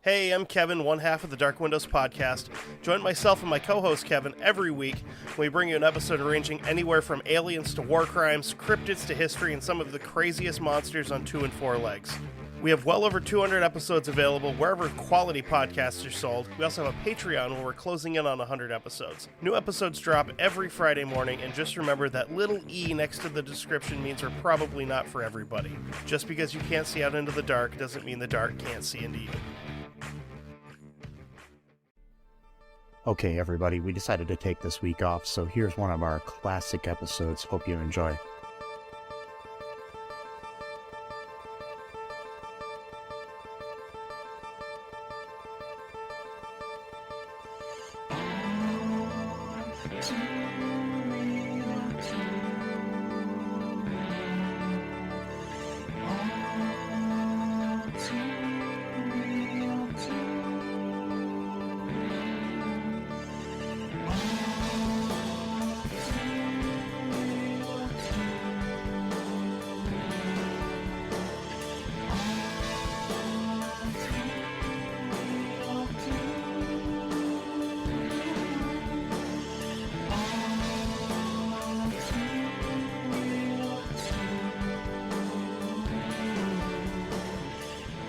Hey, I'm Kevin, one half of the Dark Windows podcast. Join myself and my co-host Kevin every week when we bring you an episode ranging anywhere from aliens to war crimes, cryptids to history, and some of the craziest monsters on 2 and 4 legs. We have well over 200 episodes available wherever quality podcasts are sold. We also have a Patreon where we're closing in on 100 episodes. New episodes drop every Friday morning, and just remember that little E next to the description means we're probably not for everybody. Just because you can't see out into the dark doesn't mean the dark can't see into you. Okay, everybody, we decided to take this week off, so here's one of our classic episodes. Hope you enjoy.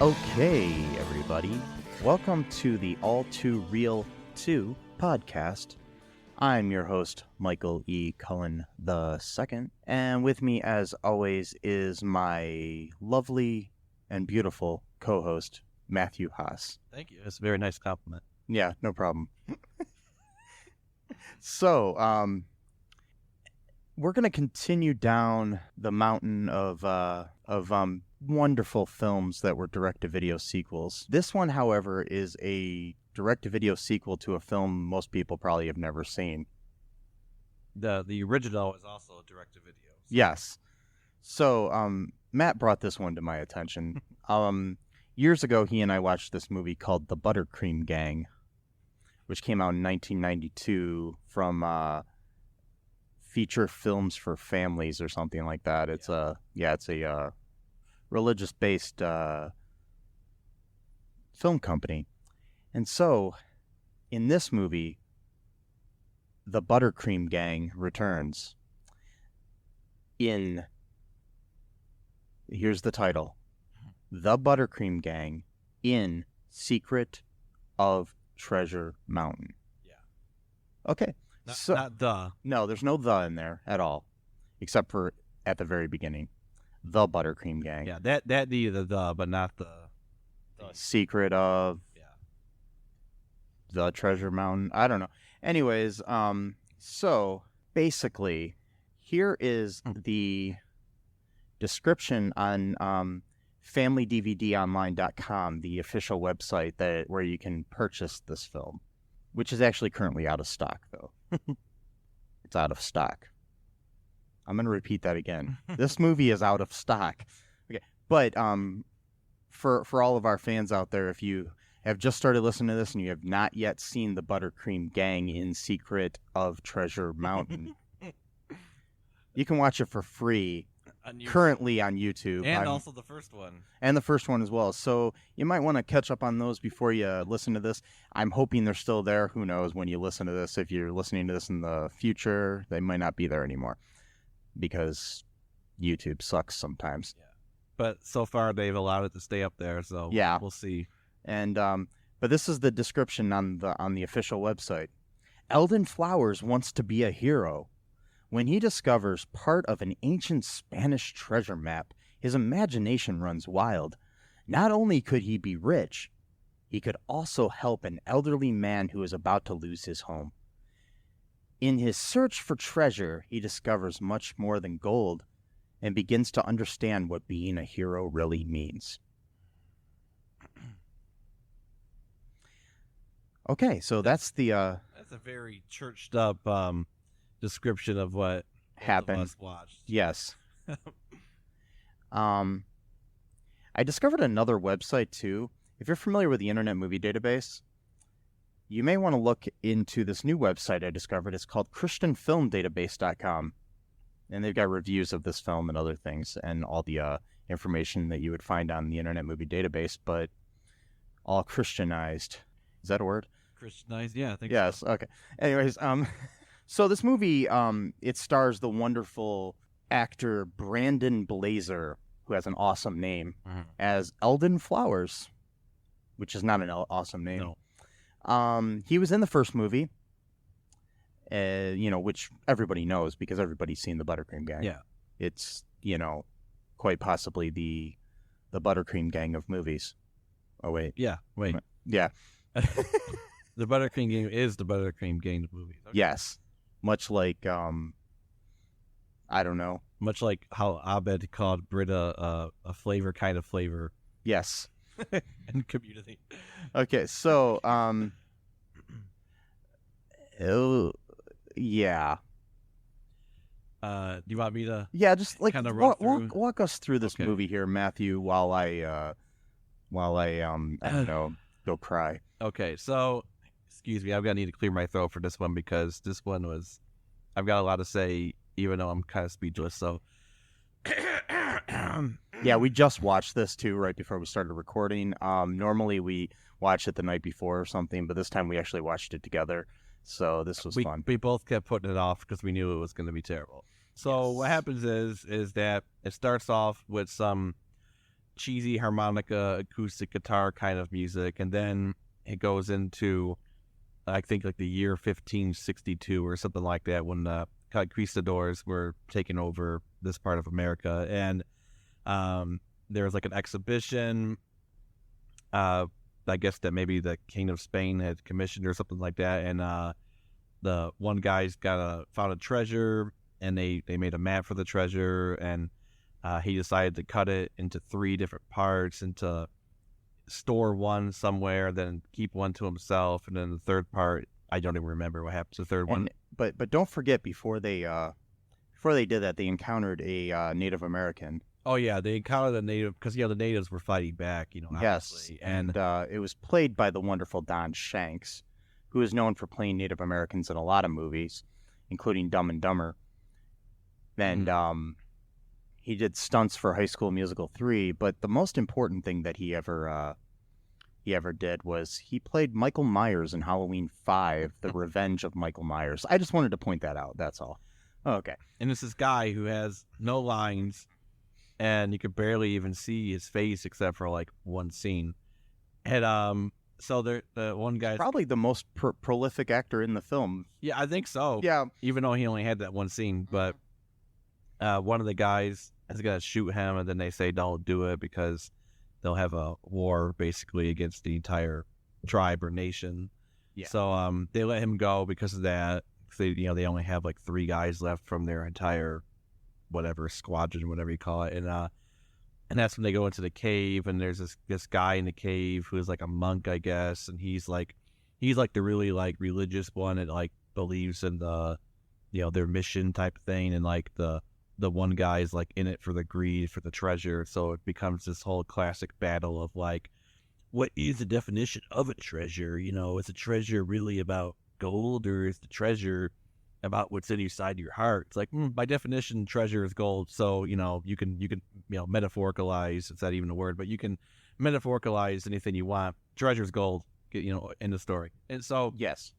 Okay, everybody, welcome to the ALL2REELTOO podcast. I'm your host, Michael E. Cullen II, and with me, as always, is my lovely and beautiful co-host, Matthew Haas. Thank you. It's a very nice compliment. Yeah, no problem. So, we're going to continue down the mountain of wonderful films that were direct-to-video sequels. This one, however, is a direct-to-video sequel to a film most people probably have never seen. The original is also direct-to-video. So. Yes. So, Matt brought this one to my attention. Years ago, he and I watched this movie called The ButterCream Gang, which came out in 1992 from Feature Films for Families or something like that. It's a religious-based film company. And so, in this movie, the ButterCream Gang returns in, here's the title, The ButterCream Gang in Secret of Treasure Mountain. Yeah. Okay. Not the. No, there's no the in there at all, except for at the very beginning. The ButterCream Gang. Yeah, that needed the, but not the Secret of the Treasure Mountain. I don't know. Anyways, so basically, here is the description on FamilyDVDOnline.com, the official website where you can purchase this film, which is actually currently out of stock, though. It's out of stock. I'm going to repeat that again. This movie is out of stock. Okay, but for all of our fans out there, if you have just started listening to this and you have not yet seen the ButterCream Gang in Secret of Treasure Mountain, you can watch it for free currently on YouTube. And also the first one. And the first one as well. So you might want to catch up on those before you listen to this. I'm hoping they're still there. Who knows when you listen to this. If you're listening to this in the future, they might not be there anymore because YouTube sucks sometimes. Yeah. But so far they've allowed it to stay up there, so yeah, we'll see. And but this is the description on the official website. Eldon Flowers wants to be a hero. When he discovers part of an ancient Spanish treasure map, his imagination runs wild. Not only could he be rich, he could also help an elderly man who is about to lose his home. In his search for treasure, he discovers much more than gold and begins to understand what being a hero really means. Okay, so that's the that's a very churched up description of what happened. Both of us watched. Yes. I discovered another website too. If you're familiar with the Internet Movie Database, you may want to look into this new website I discovered. It's called ChristianFilmDatabase.com. And they've got reviews of this film and other things and all the information that you would find on the Internet Movie Database. But all Christianized. Is that a word? Christianized, yeah, I think Yes. so. Okay. Anyways, so this movie, it stars the wonderful actor Brandon Blazer, who has an awesome name, as Eldon Flowers, which is not an awesome name. No. He was in the first movie, which everybody knows because everybody's seen the ButterCream Gang. Yeah. It's, quite possibly the ButterCream Gang of movies. Oh, wait. Yeah, wait. Yeah. The ButterCream Gang is the ButterCream Gang of movies. Okay. Yes. Much like, I don't know. Much like how Abed called Brita a flavor kind of flavor Yes. in Community. Okay, so, yeah. Do you want me to? Yeah, just like Kinda run through? walk us through this Okay. movie here, Matthew, while I I don't know, go cry. Okay, so excuse me, I'm gonna need to clear my throat for this one because this one was. I've got a lot to say, even though I'm kind of speechless. So. Yeah, we just watched this too right before we started recording. Normally we watch it the night before or something, but this time we actually watched it together. So this was fun. We both kept putting it off because we knew it was going to be terrible. So Yes. what happens is that it starts off with some cheesy harmonica, acoustic guitar kind of music, and then it goes into, I think, like the year 1562 or something like that, when the conquistadors were taking over this part of America, and there was like an exhibition. I guess that maybe the King of Spain had commissioned or something like that, and the one guy's found a treasure, and they made a map for the treasure, and he decided to cut it into 3 different parts, and to store one somewhere, then keep one to himself, and then the third part, I don't even remember what happened to the third one. But don't forget, before they did that, they encountered a Native American. Oh yeah, they encountered a native because the natives were fighting back, Yes, obviously. and it was played by the wonderful Don Shanks, who is known for playing Native Americans in a lot of movies, including Dumb and Dumber. And he did stunts for High School Musical 3, but the most important thing that he ever did was he played Michael Myers in Halloween 5, The Revenge of Michael Myers. I just wanted to point that out, that's all. Okay. And it's this guy who has no lines, and you could barely even see his face except for like one scene. And so the one guy, Probably the most prolific actor in the film. yeah, I think so. Yeah. Even though he only had that one scene, but one of the guys is gonna shoot him, and then they say don't do it because they'll have a war basically against the entire tribe or nation. Yeah. So they let him go because of that. They only have like 3 guys left from their entire whatever squadron, whatever you call it, and that's when they go into the cave, and there's this guy in the cave who is like a monk, I guess, and he's like the really like religious one that like believes in the their mission type of thing, and like the one guy is like in it for the greed for the treasure, so it becomes this whole classic battle of like, what is the definition of a treasure? Is a treasure really about gold, or is the treasure about what's inside your heart? It's like, by definition, treasure is gold. So, you can metaphoricalize, it's not even a word, but you can metaphoricalize anything you want. Treasure's gold, end of story. And so, Yes.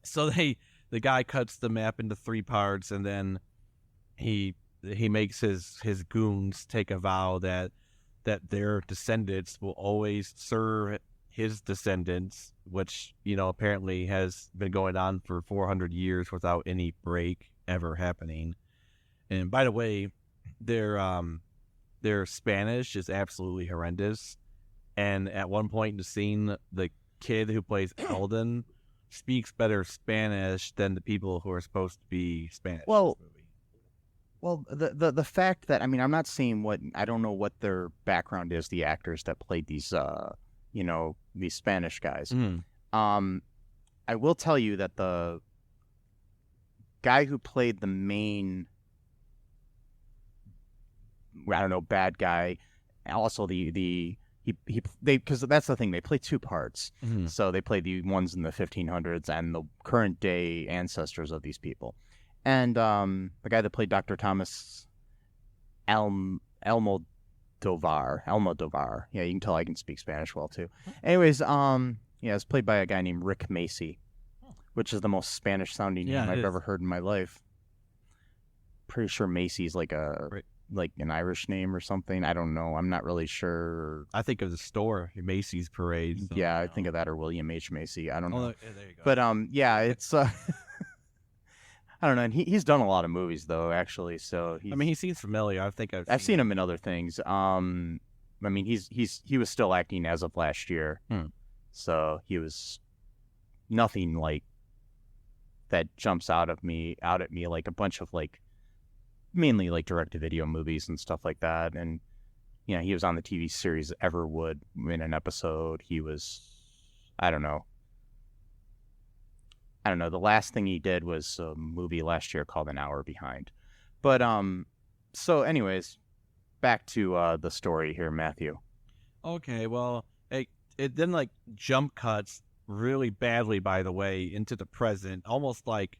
so the guy cuts the map into 3 parts, and then he makes his goons take a vow that their descendants will always serve his descendants, which apparently has been going on for 400 years without any break ever happening. And by the way, their Spanish is absolutely horrendous. And at one point in the scene, the kid who plays Eldon speaks better Spanish than the people who are supposed to be Spanish. Well, in this movie. Well, the fact that, I'm not saying I don't know what their background is, the actors that played these these Spanish guys. I will tell you that the guy who played the main, bad guy, also they because that's the thing, they play 2 parts. So they play the ones in the 1500s and the current day ancestors of these people. And the guy that played Dr. Thomas Almo Almodovar. Yeah, you can tell I can speak Spanish well too. Anyways, it's played by a guy named Rick Macy, which is the most Spanish sounding name I've ever heard in my life. Pretty sure Macy's like an Irish name or something. I don't know. I'm not really sure. I think of the store, Macy's Parade. So, I think of that, or William H. Macy. I don't know. There you go. But it's I don't know. And he's done a lot of movies though, actually. So he seems familiar. I think I've seen him in other things. He was still acting as of last year, so he was nothing like that jumps out at me like a bunch of like mainly like direct-to-video movies and stuff like that. And he was on the TV series Everwood in an episode. He was, I don't know. The last thing he did was a movie last year called An Hour Behind. But so anyways, back to the story here, Matthew. Okay, well, it then like jump cuts really badly, by the way, into the present, almost like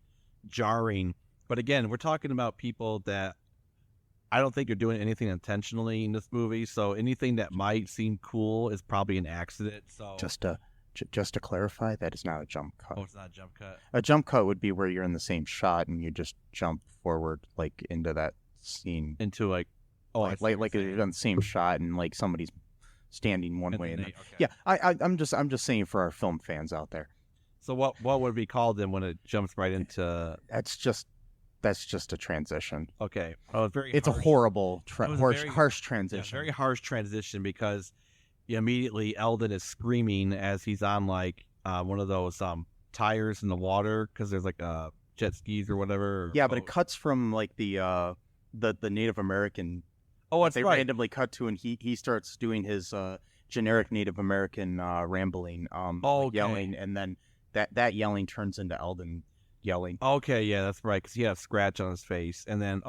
jarring. But again, we're talking about people that I don't think are doing anything intentionally in this movie. So anything that might seem cool is probably an accident. So just to clarify, that is not a jump cut. Oh, it's not a jump cut. A jump cut would be where you're in the same shot and you just jump forward like into that scene. Into like like you're on the same shot and like somebody's standing one way. Okay. Yeah, I'm just saying for our film fans out there. So what would be called then when it jumps right into? That's just a transition. Okay. Oh, it's harsh. A horrible, harsh transition. Yeah, very harsh transition because immediately Eldon is screaming as he's on like one of those tires in the water because there's like jet skis or whatever. But it cuts from like the Native American. Oh, that's they right. randomly cut to, and he starts doing his generic Native American rambling, yelling, and then that yelling turns into Eldon yelling. Okay, yeah, that's right, because he had a scratch on his face, and then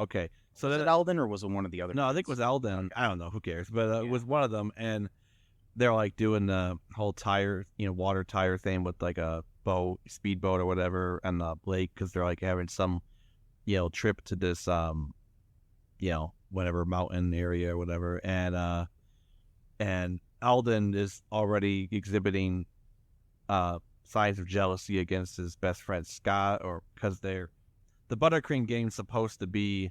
so was it Eldon or was it one of the other? No, I think it was Eldon. I don't know, who cares? But it was one of them, and they're like doing the whole tire, water tire thing with like a speedboat or whatever, on the lake because they're like having some, trip to this, whatever mountain area or whatever, and Eldon is already exhibiting signs of jealousy against his best friend Scott, or because the ButterCream Gang is supposed to be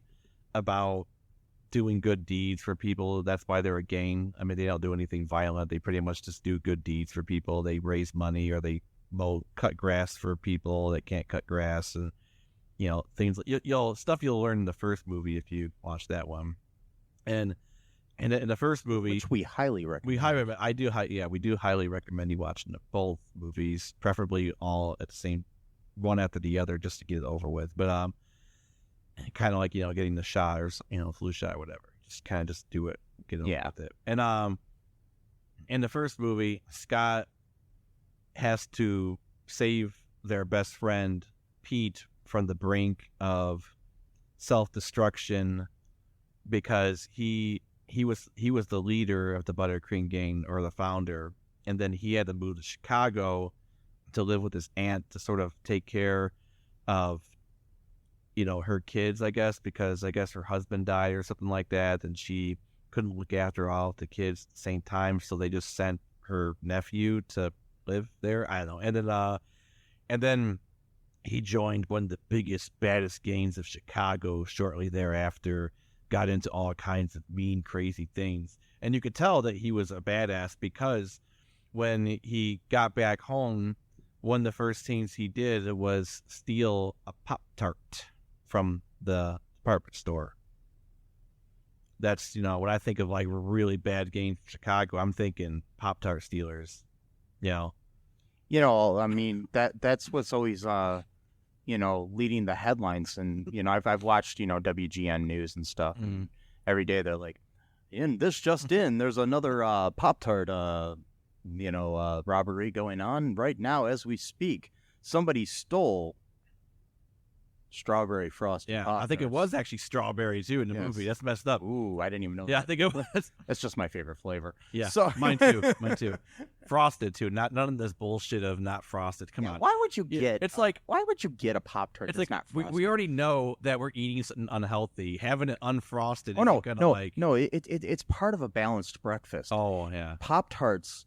about doing good deeds for people. That's why they're a gang. I mean, they don't do anything violent. They pretty much just do good deeds for people. They raise money, or they cut grass for people that can't cut grass, and things like stuff you'll learn in the first movie if you watch that one. And in the first movie, which we highly recommend. We do highly recommend you watching both movies, preferably all at the same, one after the other, just to get it over with. But kind of like getting the shot or flu shot or whatever. Just kind of just do it, get over with it. And in the first movie, Scott has to save their best friend Pete from the brink of self-destruction because he was the leader of the ButterCream Gang, or the founder, and then he had to move to Chicago to live with his aunt to sort of take care of her kids, I guess, because I guess her husband died or something like that, and she couldn't look after all of the kids at the same time, so they just sent her nephew to live there. I don't know. And then he joined one of the biggest, baddest gangs of Chicago shortly thereafter, got into all kinds of mean, crazy things. And you could tell that he was a badass because when he got back home, one of the first things he did was steal a Pop-Tart from the department store. That's, when I think of like really bad gangs in Chicago, I'm thinking Pop-Tart stealers, I mean, that's what's always, leading the headlines. And, I've watched, WGN News and stuff. And every day they're like, there's another Pop-Tart, robbery going on right now as we speak. Somebody stole strawberry frosted. Yeah, I think it was actually strawberry too in the movie. That's messed up. Ooh, I didn't even know. Yeah, that. I think it was. That's just my favorite flavor. Yeah, so mine too. Mine too. Frosted too. None of this bullshit of not frosted. Come on. Why would you get? It's like, why would you get a Pop-Tart it's that's like not frosted? we already know that we're eating something unhealthy. Having it unfrosted. Oh no, isn't gonna, no, like... no! It's part of a balanced breakfast. Oh yeah. Pop-Tarts,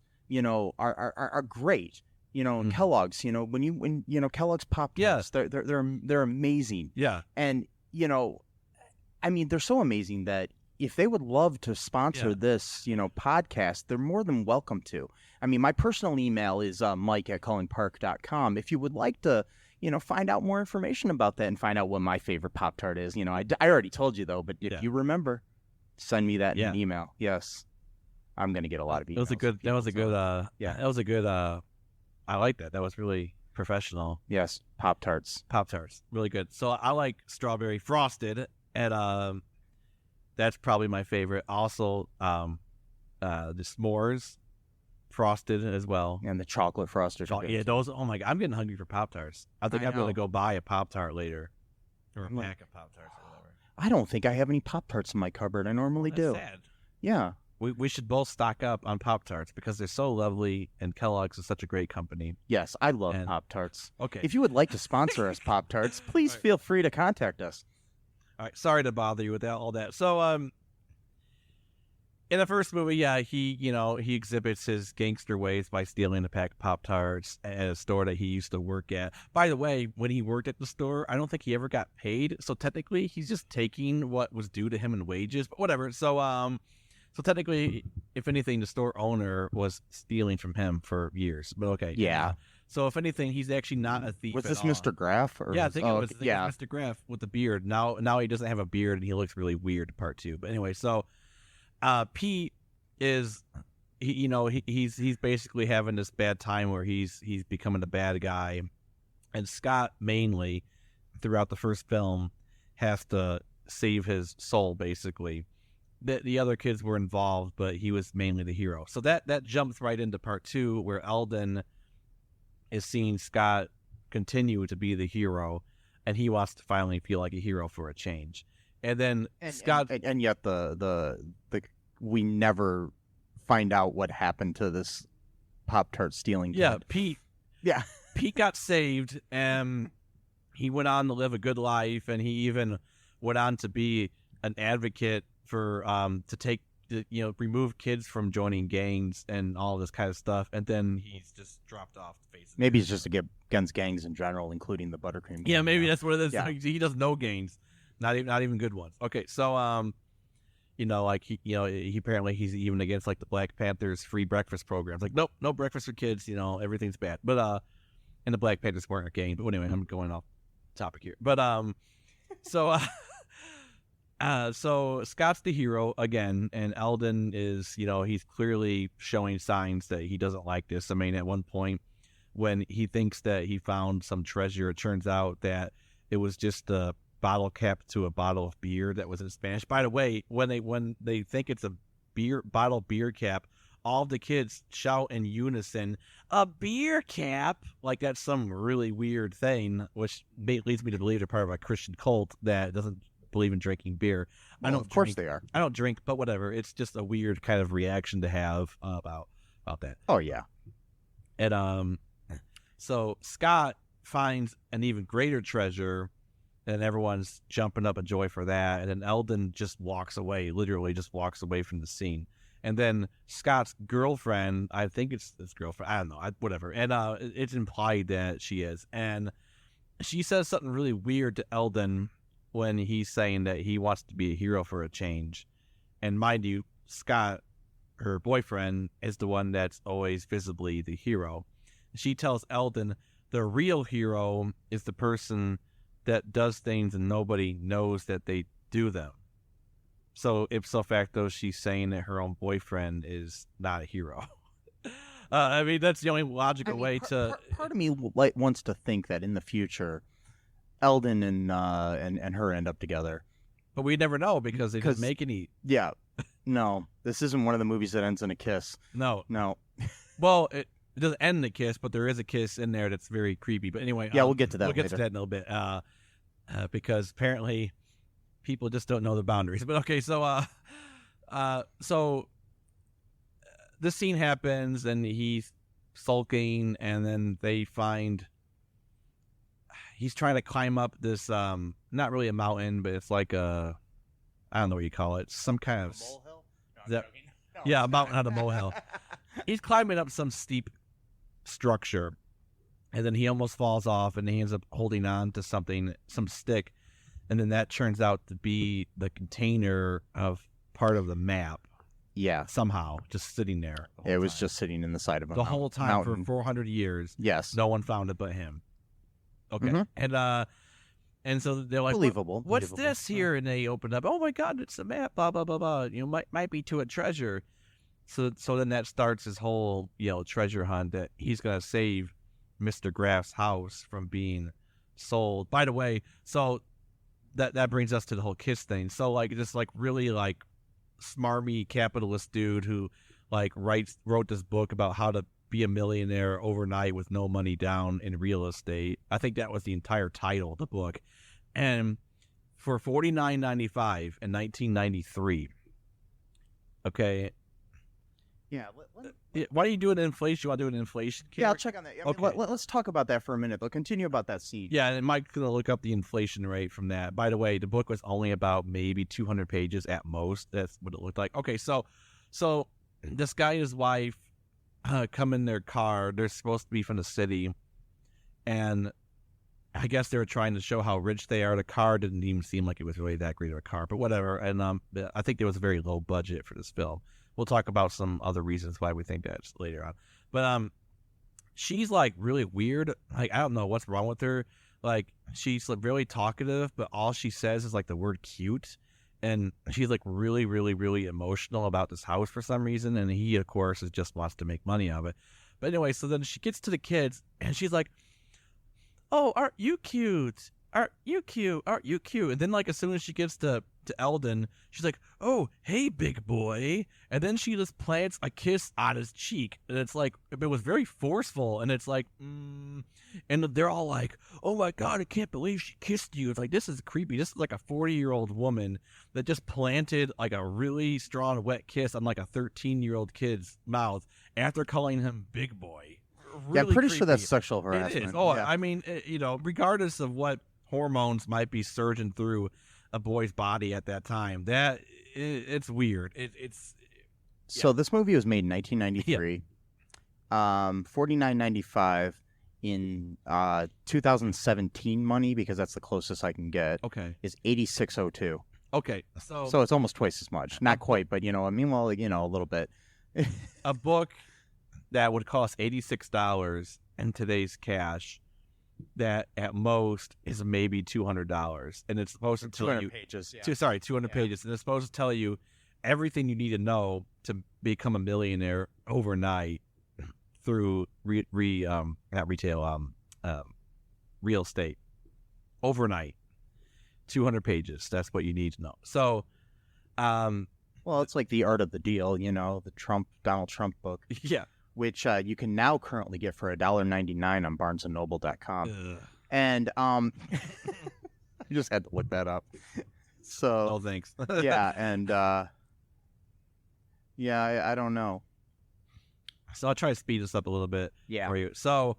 are great. Kellogg's. When Kellogg's Pop-Tarts, they're amazing. Yeah. And they're so amazing that if they would love to sponsor this, podcast, they're more than welcome to. I mean, my personal email is mike@cullenpark.com. If you would like to, find out more information about that and find out what my favorite Pop-Tart is, I already told you though, but if you remember, send me that in an email. Yes, I'm gonna get a lot of emails. That was a good. I like that. That was really professional. Yes, Pop-Tarts, really good. So I like strawberry frosted, and that's probably my favorite. Also, the s'mores frosted as well, and the chocolate frosted. Yeah, those. Oh my god, I'm getting hungry for Pop-Tarts. I think I'm gonna go buy a Pop-Tart later, or a pack of Pop-Tarts or whatever. I don't think I have any Pop-Tarts in my cupboard. I normally do. Sad. Yeah. We should both stock up on Pop-Tarts because they're so lovely, and Kellogg's is such a great company. Yes, I love Pop-Tarts. Okay. If you would like to sponsor us, Pop-Tarts, please feel free to contact us. All right. Sorry to bother you with all that. So, in the first movie, he exhibits his gangster ways by stealing a pack of Pop-Tarts at a store that he used to work at. By the way, when he worked at the store, I don't think he ever got paid. So technically, he's just taking what was due to him in wages. But whatever. So technically, if anything, the store owner was stealing from him for years. But okay. Yeah. So if anything, he's actually not a thief. Was this Mr. Graff? Yeah, I think it was Mr. Graff with the beard. Now he doesn't have a beard and he looks really weird. Part 2. But anyway, so Pete is he's basically having this bad time where he's becoming a bad guy, and Scott mainly throughout the first film has to save his soul basically. The other kids were involved, but he was mainly the hero. So that jumps right into part 2, where Eldon is seeing Scott continue to be the hero, and he wants to finally feel like a hero for a change. And then Scott, and yet the we never find out what happened to this Pop-Tart stealing kid. Yeah, Pete. Yeah, Pete got saved, and he went on to live a good life, and he even went on to be an advocate for to take remove kids from joining gangs and all this kind of stuff, and then he's just dropped off the face of maybe it's just against gangs in general, including the ButterCream Gang. Yeah, maybe that's what it is. Yeah. He does no gangs, not even good ones. Okay, so he apparently he's even against like the Black Panthers free breakfast programs. Like, nope, no breakfast for kids. Everything's bad. But and the Black Panthers weren't a gang. But anyway, I'm going off topic here. But so Scott's the hero again, and Eldon is, he's clearly showing signs that he doesn't like this. I mean, at one point when he thinks that he found some treasure, it turns out that it was just a bottle cap to a bottle of beer that was in Spanish. By the way, when they think it's a beer cap, all the kids shout in unison, "A beer cap!" Like that's some really weird thing, which leads me to believe they're part of a Christian cult that doesn't believe in drinking beer. Well, of course they are. I don't drink, but whatever. It's just a weird kind of reaction to have about that. Oh yeah. And so Scott finds an even greater treasure, and everyone's jumping up in joy for that. And then Eldon just walks away, literally just walks away from the scene. And then Scott's girlfriend, I think it's his girlfriend, I don't know, whatever. And it's implied that she is. And she says something really weird to Eldon when he's saying that he wants to be a hero for a change. And mind you, Scott, her boyfriend, is the one that's always visibly the hero. She tells Eldon the real hero is the person that does things and nobody knows that they do them. So ipso facto, she's saying that her own boyfriend is not a hero. I mean, that's the only logical way to... Part of me wants to think that in the future, Eldon and her end up together. But we never know because they didn't make any... Yeah. No. This isn't one of the movies that ends in a kiss. No. Well, it doesn't end in a kiss, but there is a kiss in there that's very creepy. But anyway... Yeah, we'll get to that later. We'll get to that in a little bit. because apparently people just don't know the boundaries. But okay, so this scene happens, and he's sulking, and then they find he's trying to climb up this not really a mountain, but it's like I don't know what you call it, some kind of molehill? a mountain on a molehill. He's climbing up some steep structure, and then he almost falls off, and he ends up holding on to something, some stick, and then that turns out to be the container of part of the map. Yeah. Somehow, just sitting there. It was just sitting in the side of a the whole time mountain. for 400 years. Yes. No one found it but him. Okay. Mhm. And so they're like, Believable. What's Believable. this here? And they open up. Oh my God, it's a map. Blah blah blah blah. Might be to a treasure. So then that starts his whole treasure hunt that he's gonna save Mr. Graff's house from being sold. By the way, so that brings us to the whole kiss thing. So like this like really like smarmy capitalist dude who like wrote this book about how to be a millionaire overnight with no money down in real estate. I think that was the entire title of the book. And for $49.95 in 1993. Okay. Yeah. Why don't you do an inflation? You want to do an inflation? Yeah, I'll check on that. Okay. Let's talk about that for a minute. But continue about that scene. Yeah, and Mike's going to look up the inflation rate from that. By the way, the book was only about maybe 200 pages at most. That's what it looked like. Okay, so this guy and his wife come in their car. They're supposed to be from the city, and I guess they were trying to show how rich they are. The car didn't even seem like it was really that great of a car, but whatever. And I think there was a very low budget for this film. We'll talk about some other reasons why we think that later on. But she's like really weird. Like I don't know what's wrong with her. Like she's like really talkative, but all she says is like the word cute. And she's like really, really, really emotional about this house for some reason. And he, of course, just wants to make money out of it. But anyway, so then she gets to the kids and she's like, "Oh, aren't you cute? Aren't you cute? Aren't you cute?" And then like as soon as she gets to Eldon, she's like, "Oh, hey, big boy." And then she just plants a kiss on his cheek. And it's like, it was very forceful. And it's like, and they're all like, "Oh my God, I can't believe she kissed you." It's like, this is creepy. This is like a 40-year-old woman that just planted like a really strong wet kiss on like a 13-year-old kid's mouth after calling him big boy. Really yeah, I'm pretty creepy. sure that's sexual harassment. It is. Oh, yeah. I mean, regardless of what hormones might be surging through a boy's body at that time, it's weird. It's So this movie was made in 1993. $49.95 in 2017 money, because that's the closest I can get. okay. Is $86.02. Okay, So it's almost twice as much. Not quite, but I mean, well, a little bit. a book that would cost $86 in today's cash, that at most is maybe $200, and it's supposed to tell 200 you pages. Yeah. 200 pages, and it's supposed to tell you everything you need to know to become a millionaire overnight through not retail real estate overnight. 200 pages. That's what you need to know. So, Well, it's like The Art of the Deal, the Donald Trump book, yeah. which you can now currently get for $1.99 on BarnesandNoble.com. Ugh. And I just had to look that up. So Oh, thanks. yeah, and yeah, I don't know. So I'll try to speed this up a little bit Yeah. for you. So,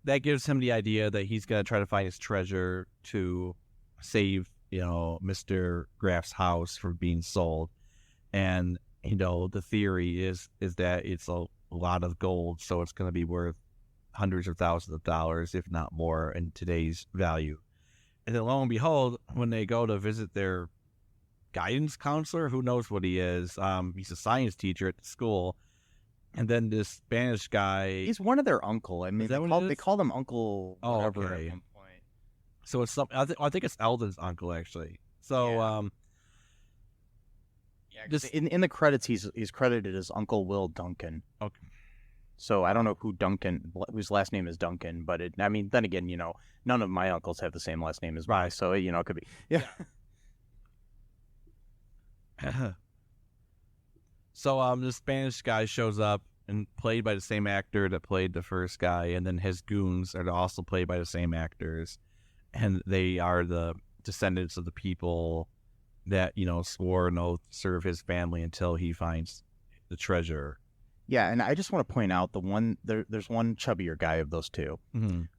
that gives him the idea that he's gonna try to find his treasure to save, Mr. Graff's house from being sold, and the theory is that it's a lot of gold, so it's gonna be worth hundreds of thousands of dollars, if not more, in today's value. And then lo and behold, when they go to visit their guidance counselor, who knows what he is, he's a science teacher at the school, and then this Spanish guy, He's one of their uncle. I mean, that what it they is? called him Uncle Oh, whatever okay. at one point. so it's something, I think it's Eldon's uncle, actually. So Yeah. Yeah, 'cause This- in the credits, he's credited as Uncle Will Duncan. Okay. So I don't know whose last name is Duncan, but then again, none of my uncles have the same last name as mine, Right. so it could be. Yeah. So the Spanish guy shows up, and played by the same actor that played the first guy, and then his goons are also played by the same actors. and they are the descendants of the people that swore an oath to serve his family until he finds the treasure. Yeah, and I just want to point out there's one chubbier guy of those two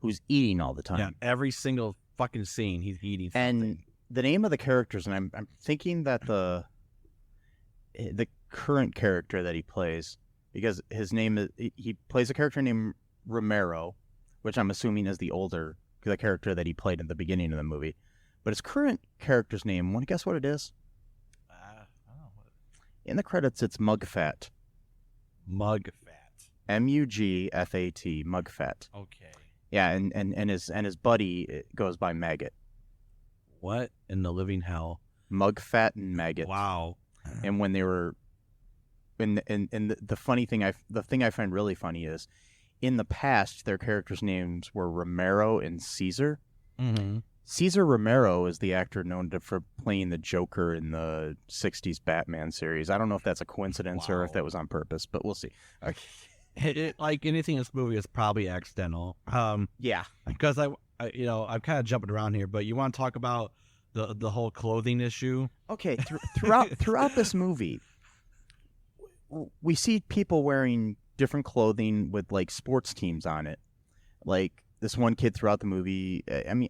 who's eating all the time. Yeah, every single fucking scene he's eating something. And the name of the characters, and I'm thinking that the current character that he plays, because his name is, he plays a character named Romero, which I'm assuming is the character that he played at the beginning of the movie. But his current character's name, want to guess what it is? I don't know. In the credits, it's Mugfat. Mugfat. Mugfat. Mugfat. Okay. Yeah, and his buddy goes by Maggot. What in the living hell? Mugfat and Maggot. Wow. And when they were, and the funny thing, the thing I find really funny is, in the past, their characters' names were Romero and Caesar. Mm-hmm. Cesar Romero is the actor known for playing the Joker in the 60s Batman series. I don't know if that's a coincidence or if that was on purpose, but we'll see. Okay. Like anything in this movie is probably accidental. Yeah. Because I'm kind of jumping around here, but you want to talk about the whole clothing issue? Okay. Throughout this movie, we see people wearing different clothing with like sports teams on it. Like this one kid throughout the movie. I mean,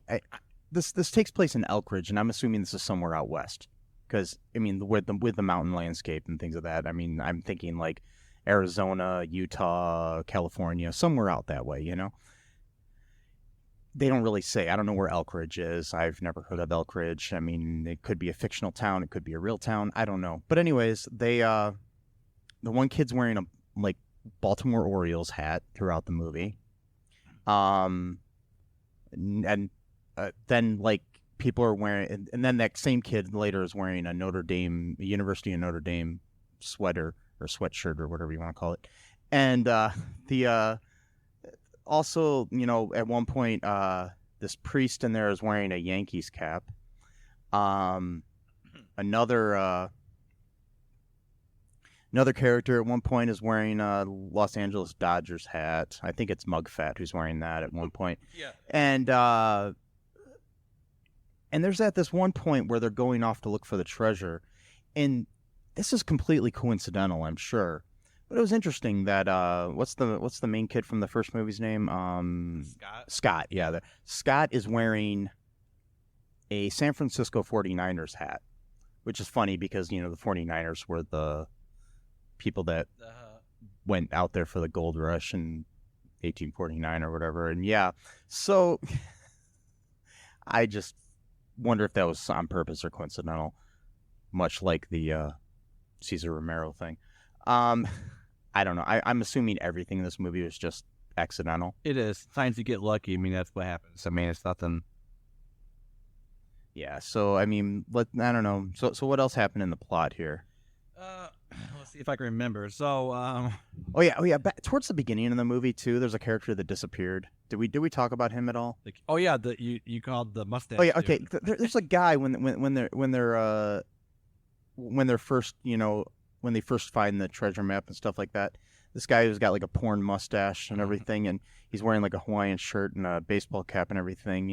This takes place in Elkridge, and I'm assuming this is somewhere out west, because I mean, with the mountain landscape and things of that. I mean, I'm thinking like Arizona, Utah, California, somewhere out that way. They don't really say. I don't know where Elkridge is. I've never heard of Elkridge. I mean, it could be a fictional town. It could be a real town. I don't know. But anyways, the one kid's wearing a like Baltimore Orioles hat throughout the movie, and then like people are wearing, and then that same kid later is wearing a University of Notre Dame sweater or sweatshirt or whatever you want to call it. And also, at one point, this priest in there is wearing a Yankees cap. Another character at one point is wearing a Los Angeles Dodgers hat. I think it's Mugfat who's wearing that at one point. Yeah. And there's at this one point where they're going off to look for the treasure, and this is completely coincidental, I'm sure. But it was interesting that what's the main kid from the first movie's name? Scott. Yeah, Scott is wearing a San Francisco 49ers hat, which is funny because the 49ers were the people that went out there for the gold rush in 1849 or whatever. And yeah, so I just wonder if that was on purpose or coincidental, much like the Cesar Romero thing. I don't know. I'm assuming everything in this movie was just accidental. It is. Sometimes you get lucky. I mean, that's what happens. I mean, it's nothing. Yeah. So I mean, I don't know. So what else happened in the plot here? Let's see if I can remember. So, oh yeah. Towards the beginning of the movie too, there's a character that disappeared. Did we talk about him at all? Oh yeah, you called the mustache. Oh yeah. Okay. There's a guy when they're first, when they first find the treasure map and stuff like that. This guy who's got like a porn mustache and everything, and he's wearing like a Hawaiian shirt and a baseball cap and everything.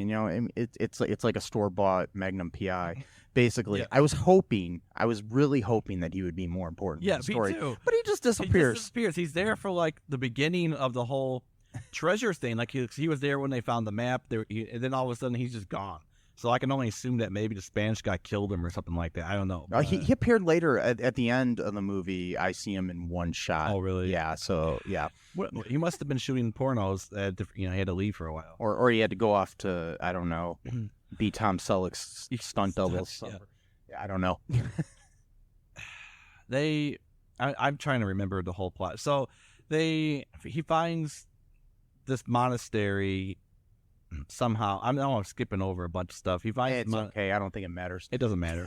It's like a store-bought Magnum PI, basically. Yeah. I was really hoping that he would be more important in the story. Me too. But he just disappears. He's there for like the beginning of the whole treasure thing. Like he was there when they found the map. And then all of a sudden he's just gone. So I can only assume that maybe the Spanish guy killed him or something like that. I don't know. He appeared later at the end of the movie. I see him in one shot. Oh, really? Yeah. So yeah. Well, he must have been shooting pornos. He had to leave for a while, or he had to go off to, I don't know, be Tom Selleck's stunt double. Yeah, I don't know. I'm trying to remember the whole plot. So he finds this monastery. Somehow, I'm skipping over a bunch of stuff. He finds it's okay. I don't think it matters. It doesn't matter.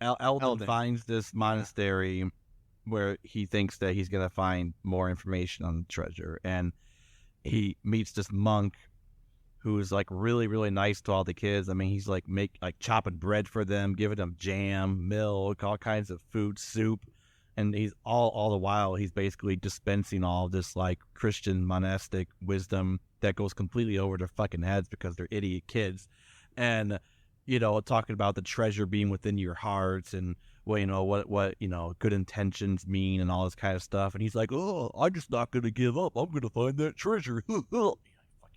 Eldon finds this monastery where he thinks that he's gonna find more information on the treasure, and he meets this monk who's like really, really nice to all the kids. I mean, he's like chopping bread for them, giving them jam, milk, all kinds of food, soup. and he's all the while he's basically dispensing all this like Christian monastic wisdom that goes completely over their fucking heads because they're idiot kids, and talking about the treasure being within your hearts and what good intentions mean and all this kind of stuff. And he's like, oh, I'm just not gonna give up. I'm gonna find that treasure. Fucking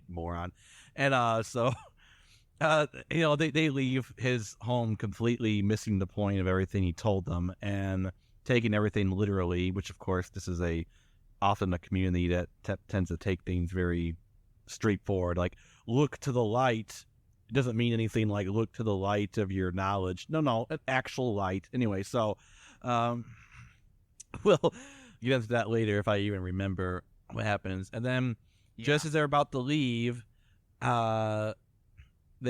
moron. And they leave his home completely missing the point of everything he told them and taking everything literally, which of course this is often a community that tends to take things very straightforward, like look to the light. It doesn't mean anything like look to the light of your knowledge. No, an actual light. Anyway, so we'll get into that later if I even remember what happens. And then just as they're about to leave, they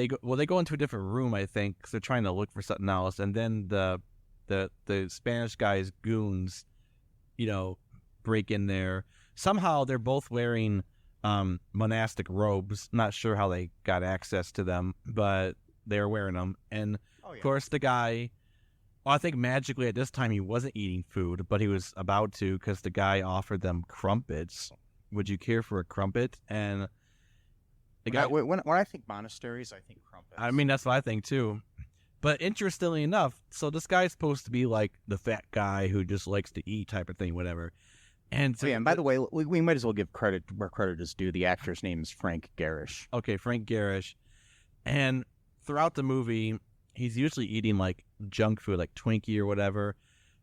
go into a different room, I think, 'cause they're trying to look for something else. And then the Spanish guy's goons, break in there. Somehow they're both wearing monastic robes. Not sure how they got access to them, but they were wearing them. And of course the guy, well, I think magically at this time he wasn't eating food, but he was about to because the guy offered them crumpets. Would you care for a crumpet? And the guy, when I think monasteries, I think crumpets. I mean, that's what I think too. But interestingly enough, so this guy's supposed to be like the fat guy who just likes to eat type of thing, whatever. And so, and by the way, we might as well give credit where credit is due. The actor's name is Frank Garish. Okay, Frank Garish. And throughout the movie, he's usually eating like junk food, like Twinkie or whatever.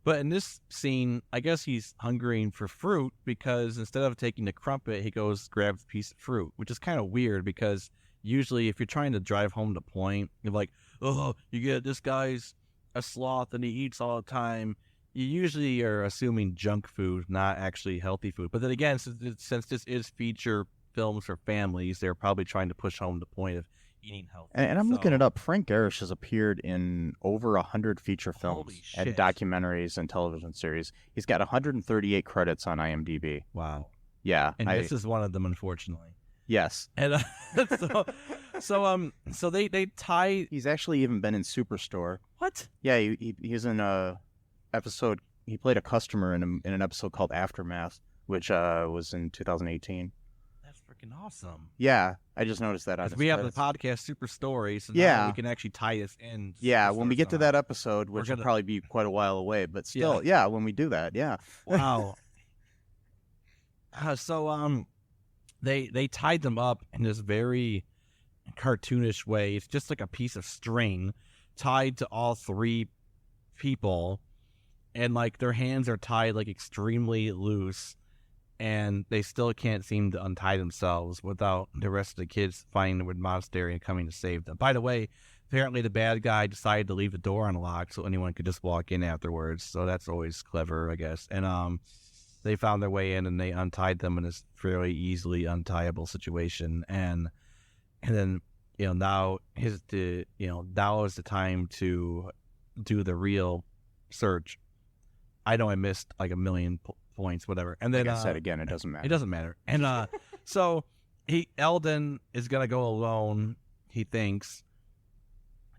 But in this scene, I guess he's hungering for fruit because instead of taking the crumpet, he goes grabs a piece of fruit, which is kind of weird because usually if you're trying to drive home the point, you're like, oh, you get this guy's a sloth and he eats all the time. You usually are assuming junk food, not actually healthy food. But then again, since this is feature films for families, they're probably trying to push home the point of eating healthy. And I'm looking it up. Frank Garish has appeared in over 100 feature films and documentaries and television series. He's got 138 credits on IMDb. Wow. Yeah. And this is one of them, unfortunately. Yes. And so they tie. He's actually even been in Superstore. What? Yeah, he was in a episode. He played a customer in an episode called Aftermath, which was in 2018. That's freaking awesome. Yeah, I just noticed that. We have the podcast Super Story, so now we can actually tie this in. Yeah, when we get to that episode, which will probably be quite a while away, but still, when we do that, yeah. Wow. They tied them up in this very cartoonish way. It's just like a piece of string tied to all three people, and like their hands are tied like extremely loose, and they still can't seem to untie themselves without the rest of the kids finding the monastery and coming to save them. By the way, apparently the bad guy decided to leave the door unlocked so anyone could just walk in afterwards, so that's always clever, I guess. And they found their way in and they untied them in this fairly easily untieable situation. And then, now is the time to do the real search. I know I missed like a million points, whatever. And then like I said again, it doesn't matter. It doesn't matter. And so Eldon is gonna go alone, he thinks,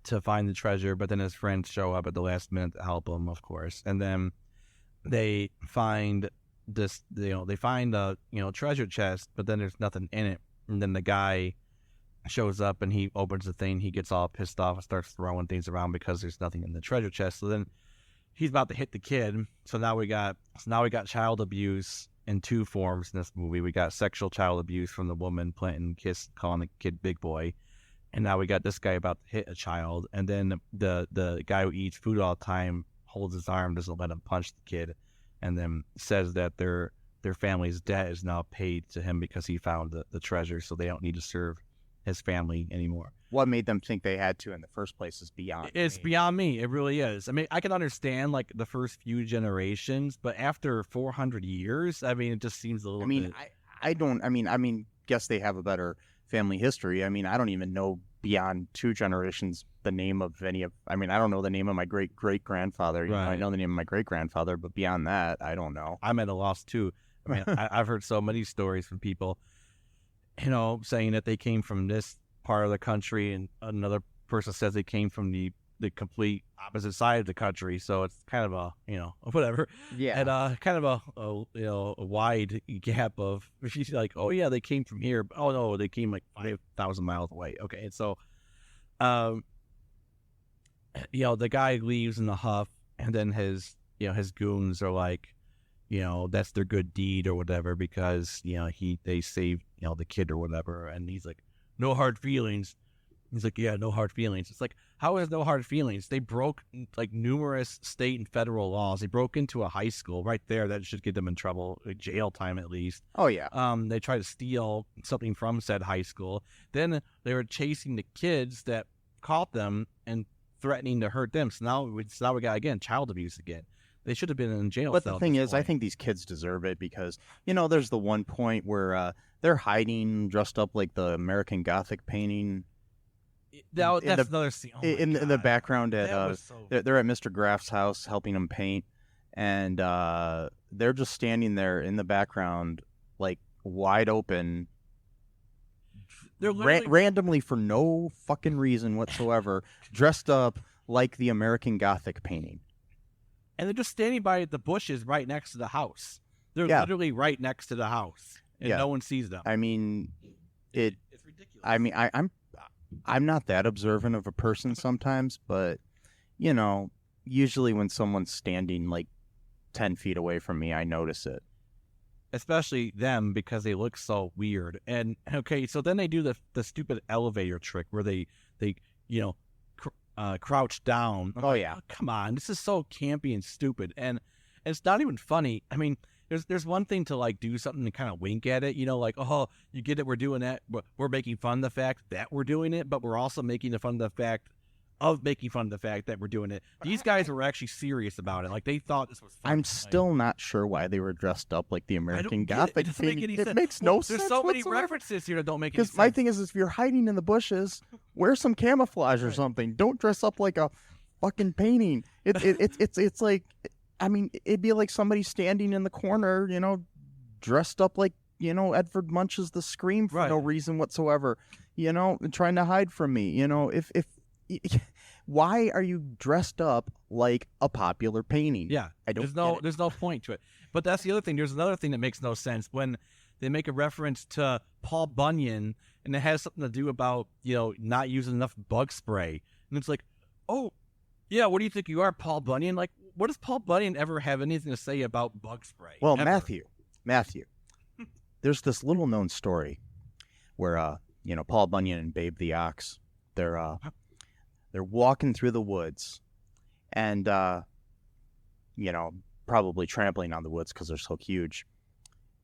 to find the treasure, but then his friends show up at the last minute to help him, of course. And then they find this, they find a treasure chest, but then there's nothing in it. And then the guy shows up and he opens the thing. He gets all pissed off and starts throwing things around because there's nothing in the treasure chest. So then he's about to hit the kid. So now we got child abuse in two forms in this movie. We got sexual child abuse from the woman planting kiss, calling the kid big boy, and now we got this guy about to hit a child. And then the guy who eats food all the time holds his arm, doesn't let him punch the kid, and then says that their family's debt is now paid to him because he found the treasure, so they don't need to serve his family anymore. What made them think they had to in the first place is beyond It's me. beyond me. It really is. I mean, I can understand like the first few generations, but after 400 years, I mean, it just seems a little bit... I mean, guess they have a better family history. I mean, I don't even know beyond two generations the name of any of... I mean, I don't know the name of my great-great-grandfather. Right. I know the name of my great-grandfather, but beyond that, I don't know. I'm at a loss, too. I mean, I've heard so many stories from people, saying that they came from this part of the country, and another person says they came from the the complete opposite side of the country, so it's kind of a whatever. Yeah. And kind of a wide gap of she's like, oh yeah, they came from here. Oh no, they came like 5,000 miles away. Okay, and so the guy leaves in a huff, and then his goons are like, that's their good deed or whatever, because they saved the kid or whatever, and he's like, no hard feelings. He's like, yeah, no hard feelings. It's like, how is no hard feelings? They broke like numerous state and federal laws. They broke into a high school right there. That should get them in trouble, like jail time at least. Oh yeah. They tried to steal something from said high school. Then they were chasing the kids that caught them and threatening to hurt them. So now we got again child abuse again. They should have been in jail. But the thing is, I think these kids deserve it because there's the one point where they're hiding dressed up like the American Gothic painting. That's another scene. Oh in the background they're at Mr. Graff's house helping him paint, and they're just standing there in the background, like wide open. They're randomly for no fucking reason whatsoever, dressed up like the American Gothic painting. And they're just standing by the bushes right next to the house. They're literally right next to the house, and no one sees them. I mean, it's ridiculous. I mean, I'm not that observant of a person sometimes, but usually when someone's standing like 10 feet away from me, I notice it. Especially them, because they look so weird. And okay, so then they do the stupid elevator trick where they crouch down. Oh yeah, oh, come on, this is so campy and stupid, and it's not even funny. I mean, there's one thing to like do something and kind of wink at it, like, oh, you get it, we're doing that, we're making fun of the fact that we're doing it, but we're also making fun of the fact that we're doing it. These guys were actually serious about it. Like, they thought this was funny. I'm still not sure why they were dressed up like the American Gothic. It doesn't make any sense. It makes no sense. There's so many whatsoever. references here that don't make any sense. Because my thing is, if you're hiding in the bushes, wear some camouflage or something. Don't dress up like a fucking painting. It's like, I mean, it'd be like somebody standing in the corner, dressed up like, Edvard Munch's The Scream for no reason whatsoever, and trying to hide from me. If why are you dressed up like a popular painting? Yeah, I don't. There's no point to it. But that's the other thing. There's another thing that makes no sense when they make a reference to Paul Bunyan, and it has something to do about not using enough bug spray, and it's like, oh, yeah, what do you think you are, Paul Bunyan? Like, what does Paul Bunyan ever have anything to say about bug spray? Well, ever? Matthew, there's this little known story where Paul Bunyan and Babe the Ox, they're walking through the woods, and probably trampling on the woods because they're so huge,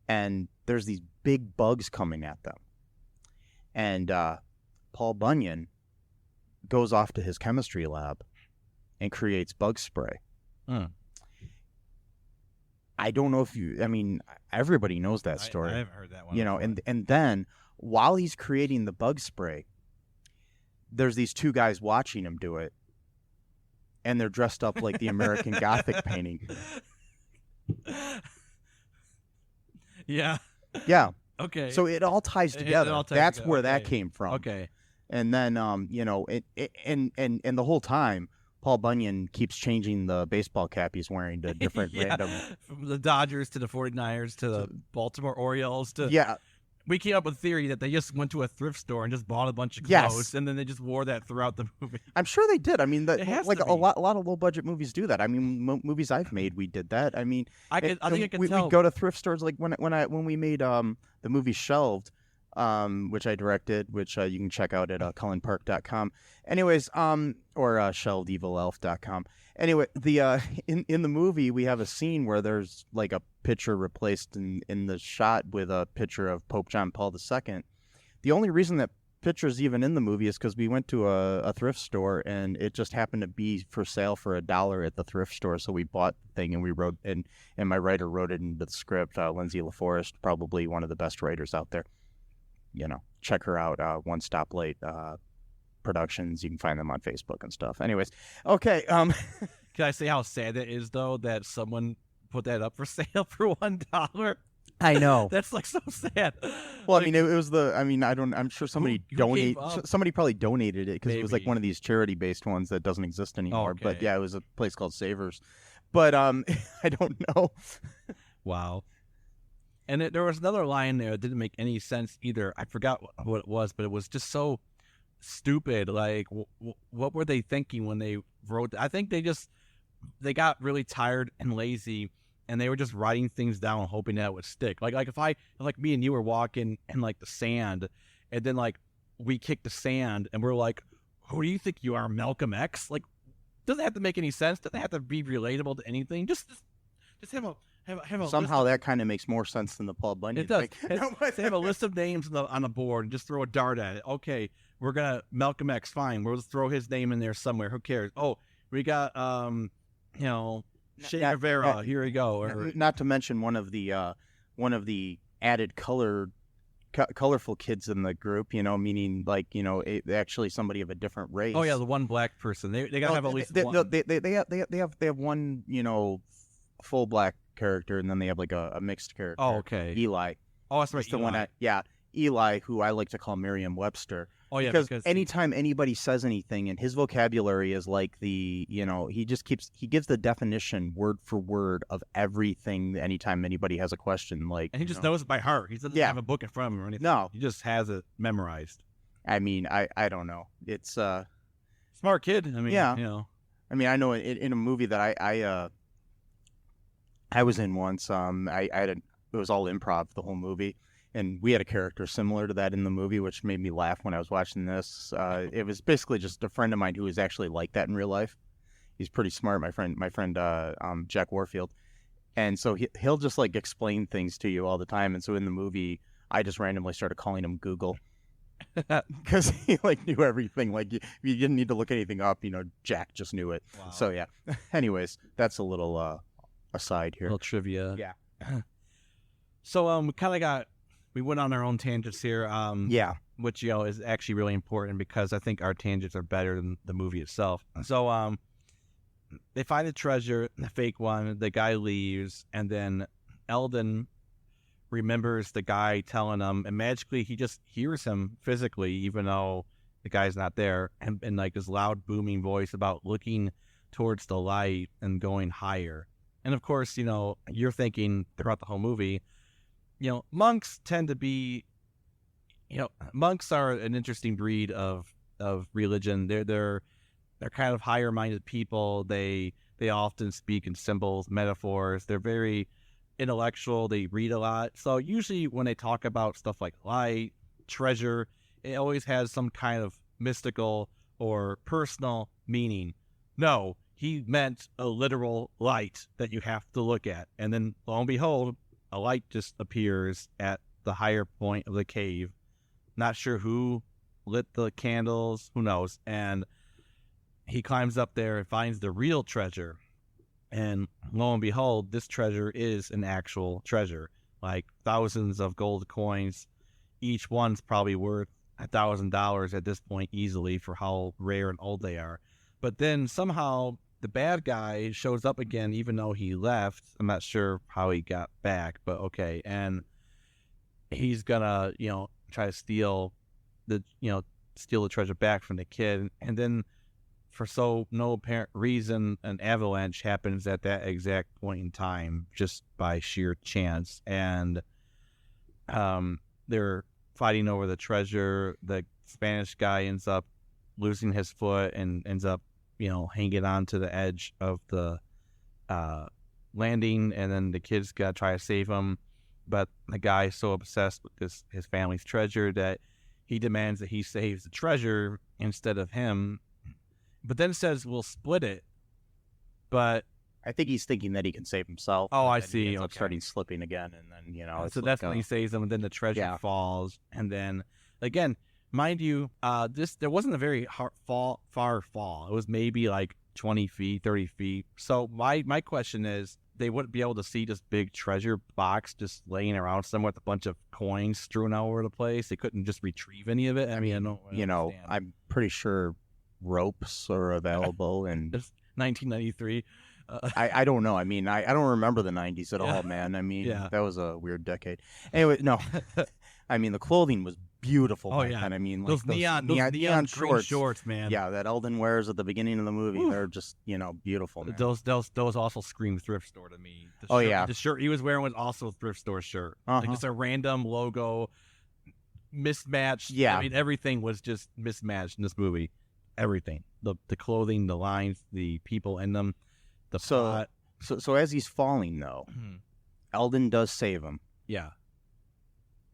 and there's these big bugs coming at them, and Paul Bunyan goes off to his chemistry lab and creates bug spray. I don't know if everybody knows that story. I haven't heard that one. And then while he's creating the bug spray, there's these two guys watching him do it, and they're dressed up like the American Gothic painting. Yeah. Yeah. Okay. So it all ties together. That's where that came from. Okay. And then and the whole time, Paul Bunyan keeps changing the baseball cap he's wearing to different random. From the Dodgers to the 49ers to the Baltimore Orioles to. Yeah. We came up with a theory that they just went to a thrift store and just bought a bunch of clothes, and then they just wore that throughout the movie. I'm sure they did. I mean, it has to be. a lot of low budget movies do that. I mean, movies I've made, we did that. I mean, I think I can tell. We go to thrift stores like when we made the movie Shelved, which I directed, which you can check out at cullenpark.com. Anyways, or shelvedevilelf.com. Anyway, the in the movie we have a scene where there's like a picture replaced in the shot with a picture of Pope John Paul II. The only reason that picture's even in the movie is because we went to a thrift store and it just happened to be for sale for $1 at the thrift store. So we bought the thing and we wrote and my writer wrote it into the script. Lindsay LaForest, probably one of the best writers out there. Check her out. One Stop Late Productions. You can find them on Facebook and stuff. Anyways, okay. Can I say how sad it is though that someone put that up for sale for $1? I know. That's like so sad. Well, Like, I mean, it was the. I mean, I'm sure somebody who gave up? Somebody probably donated it because it was like Maybe. one of these charity-based ones that doesn't exist anymore. But Okay. yeah, it was a place called Savers. But I don't know. Wow. And there was another line there that didn't make any sense either. I forgot what it was, but it was just so stupid. Like, what were they thinking when they wrote? I think they got really tired and lazy, and they were just writing things down, hoping that it would stick. Like if me and you were walking in like the sand, and then like we kicked the sand, and we're like, "Who do you think you are, Malcolm X?" Like, doesn't have to make any sense. Doesn't have to be relatable to anything. Just have a Somehow that kind of makes more sense than the Paul Bunyan it does. thing. They have a list of names on the board and just throw a dart at it. Okay, we're gonna Malcolm X. Fine, we'll just throw his name in there somewhere. Who cares? Oh, we got Che Guevara. Here we go. Not to mention one of the added colorful kids in the group. Meaning like actually somebody of a different race. Oh yeah, the one black person. They gotta have at least one. They have one full black character, and then they have like a mixed character. Oh, okay. Eli. Oh, that's right. That's the one. Eli, who I like to call Merriam-Webster. Oh yeah, because anytime anybody says anything, and his vocabulary is like he gives the definition word for word of everything. Anytime anybody has a question, like, and he just knows it by heart. He doesn't have a book in front of him or anything. No, he just has it memorized. I mean, I don't know. It's smart kid. I mean, yeah. I mean, I know in a movie that I was in once. It was all improv the whole movie, and we had a character similar to that in the movie, which made me laugh when I was watching this. It was basically just a friend of mine who was actually like that in real life. He's pretty smart, my friend Jack Warfield, and so he'll just like explain things to you all the time. And so in the movie, I just randomly started calling him Google. Because he like knew everything. Like you didn't need to look anything up. Jack just knew it. Wow. So yeah. Anyways, that's a little aside here. A little trivia. Yeah. So we went on our own tangents here. Yeah. Which is actually really important because I think our tangents are better than the movie itself. So they find the treasure, the fake one. The guy leaves, and then Eldon remembers the guy telling him, and magically he just hears him physically, even though the guy's not there, and like this loud booming voice about looking towards the light and going higher. And of course, you're thinking throughout the whole movie, monks tend to be, monks are an interesting breed of religion. They're kind of higher minded people. They often speak in symbols, metaphors. They're very intellectual. They read a lot. So usually when they talk about stuff like light, treasure, it always has some kind of mystical or personal meaning. No, he meant a literal light that you have to look at. And then lo and behold, a light just appears at the higher point of the cave. Not sure who lit the candles, who knows. And he climbs up there and finds the real treasure. And lo and behold, this treasure is an actual treasure. Like thousands of gold coins. Each one's probably worth $1,000 at this point easily for how rare and old they are. But then somehow the bad guy shows up again, even though he left. I'm not sure how he got back, but okay. And he's gonna, try to steal the treasure back from the kid. And then for no apparent reason, an avalanche happens at that exact point in time, just by sheer chance. And they're fighting over the treasure. The Spanish guy ends up losing his foot and ends up, hanging on to the edge of the landing. And then the kid's got to try to save him. But the guy's so obsessed with his family's treasure that he demands that he saves the treasure instead of him. But then says we'll split it. But I think he's thinking that he can save himself. Oh, I see. He ends up starting slipping again, and then so that's when he saves him, and then the treasure falls, and then again, mind you, there wasn't a very far fall. It was maybe like 20 feet, 30 feet. So my question is, they wouldn't be able to see this big treasure box just laying around somewhere with a bunch of coins strewn all over the place. They couldn't just retrieve any of it. I mean, I'm pretty sure ropes are available, and it's 1993. I don't know. I mean, I don't remember the 90s at all, man. I mean, that was a weird decade. Anyway, no. I mean, the clothing was beautiful back then. I mean, like those neon green shorts, man. Yeah, that Eldon wears at the beginning of the movie. They're just, beautiful, man. Those also scream thrift store to me. The shirt he was wearing was also a thrift store shirt. Like just a random logo, mismatched. Yeah. I mean, everything was just mismatched in this movie. Everything. The clothing, the lines, the people in them, the plot. So as he's falling, though, Eldon does save him. Yeah.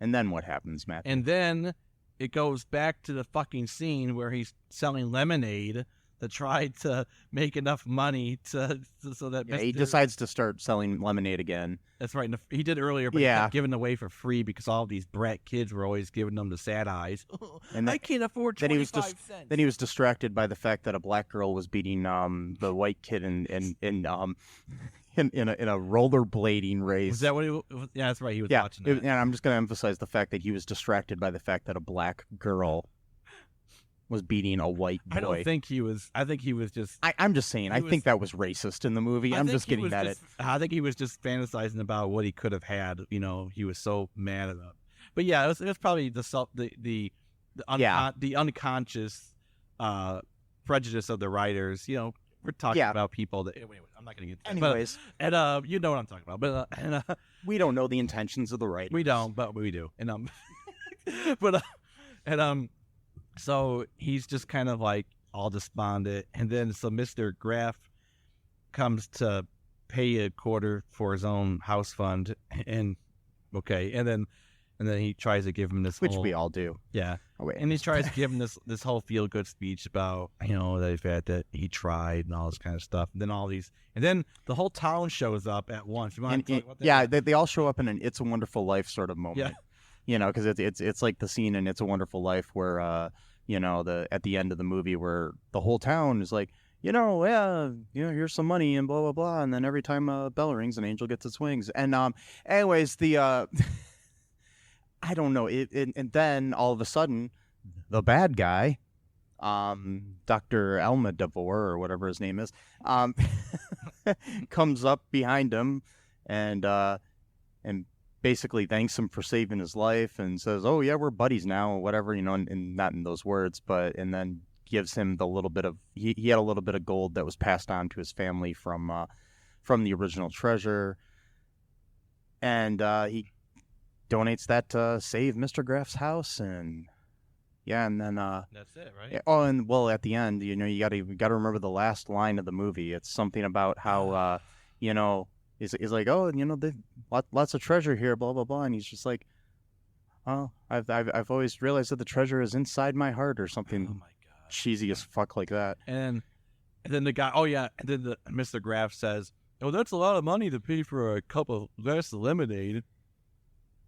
And then what happens, Matt? And then it goes back to the fucking scene where he's selling lemonade to try to make enough money so that he decides to start selling lemonade again. That's right. He did earlier, but he kept giving away for free because all these brat kids were always giving them the sad eyes. And I can't afford 25 cents. Then he was distracted by the fact that a black girl was beating the white kid in a rollerblading race. Was that what yeah, that's right. He was watching that. And I'm just going to emphasize the fact that he was distracted by the fact that a black girl was beating a white boy. I don't think he was. I think he was just. I'm just saying. I think that was racist in the movie. I'm just getting at it. I think he was just fantasizing about what he could have had. He was so mad at it. But yeah, it was probably the unconscious prejudice of the writers. We're talking about people that. Anyway, I'm not going to get to that. Anyways, and you know what I'm talking about. But we don't know the intentions of the writers. We don't, but we do. And so he's just kind of like all despondent, and then so Mr. Graff comes to pay a quarter for his own house fund, and then he tries to give him this, which we all do. Yeah. Oh, wait. And he tries to give him this whole feel good speech about the fact that he tried and all this kind of stuff, and then the whole town shows up at once. You want to talk about that? Yeah, they all show up in an "It's a Wonderful Life" sort of moment. Yeah. Because it's like the scene in "It's a Wonderful Life" where at the end of the movie where the whole town is like, here's some money and blah blah blah, and then every time a bell rings, an angel gets its wings. And anyways, I don't know and then all of a sudden, the bad guy, Dr. Almodovar or whatever his name is, comes up behind him and basically thanks him for saving his life and says, "Oh yeah, we're buddies now," or whatever, and not in those words, and then gives him the little bit of he had a little bit of gold that was passed on to his family from the original treasure, and he donates that to save Mr. Graff's house, and then that's it, right? Yeah, and at the end, you got to remember the last line of the movie. It's something about how is like, oh, lots of treasure here, blah blah blah, and he's just like, oh, I've always realized that the treasure is inside my heart, or something. Oh my god, cheesy as fuck like that. And then the guy, and then Mr. Graff says, "Oh, that's a lot of money to pay for a cup of glass of lemonade."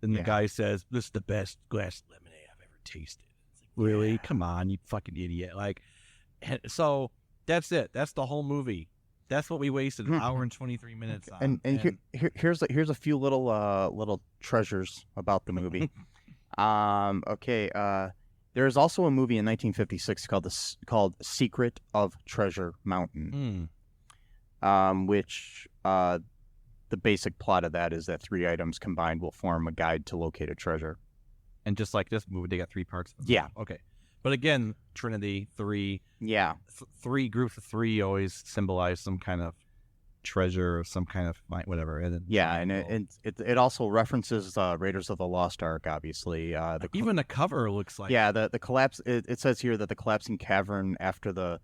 Then the guy says, "This is the best glass of lemonade I've ever tasted." It's like, really? Come on, you fucking idiot! So that's it. That's the whole movie. That's what we wasted an hour and 23 minutes on. And here's a few little treasures about the movie. There is also a movie in 1956 called Secret of Treasure Mountain, which the basic plot of that is that 3 items combined will form a guide to locate a treasure. And just like this movie, they got 3 parts. Yeah. Okay. But again, Trinity, 3. Yeah. 3 groups of 3 always symbolize some kind of treasure or some kind of whatever. And then it also references Raiders of the Lost Ark, obviously. Even the cover looks like. Yeah, the collapse. It says here that the collapsing cavern after the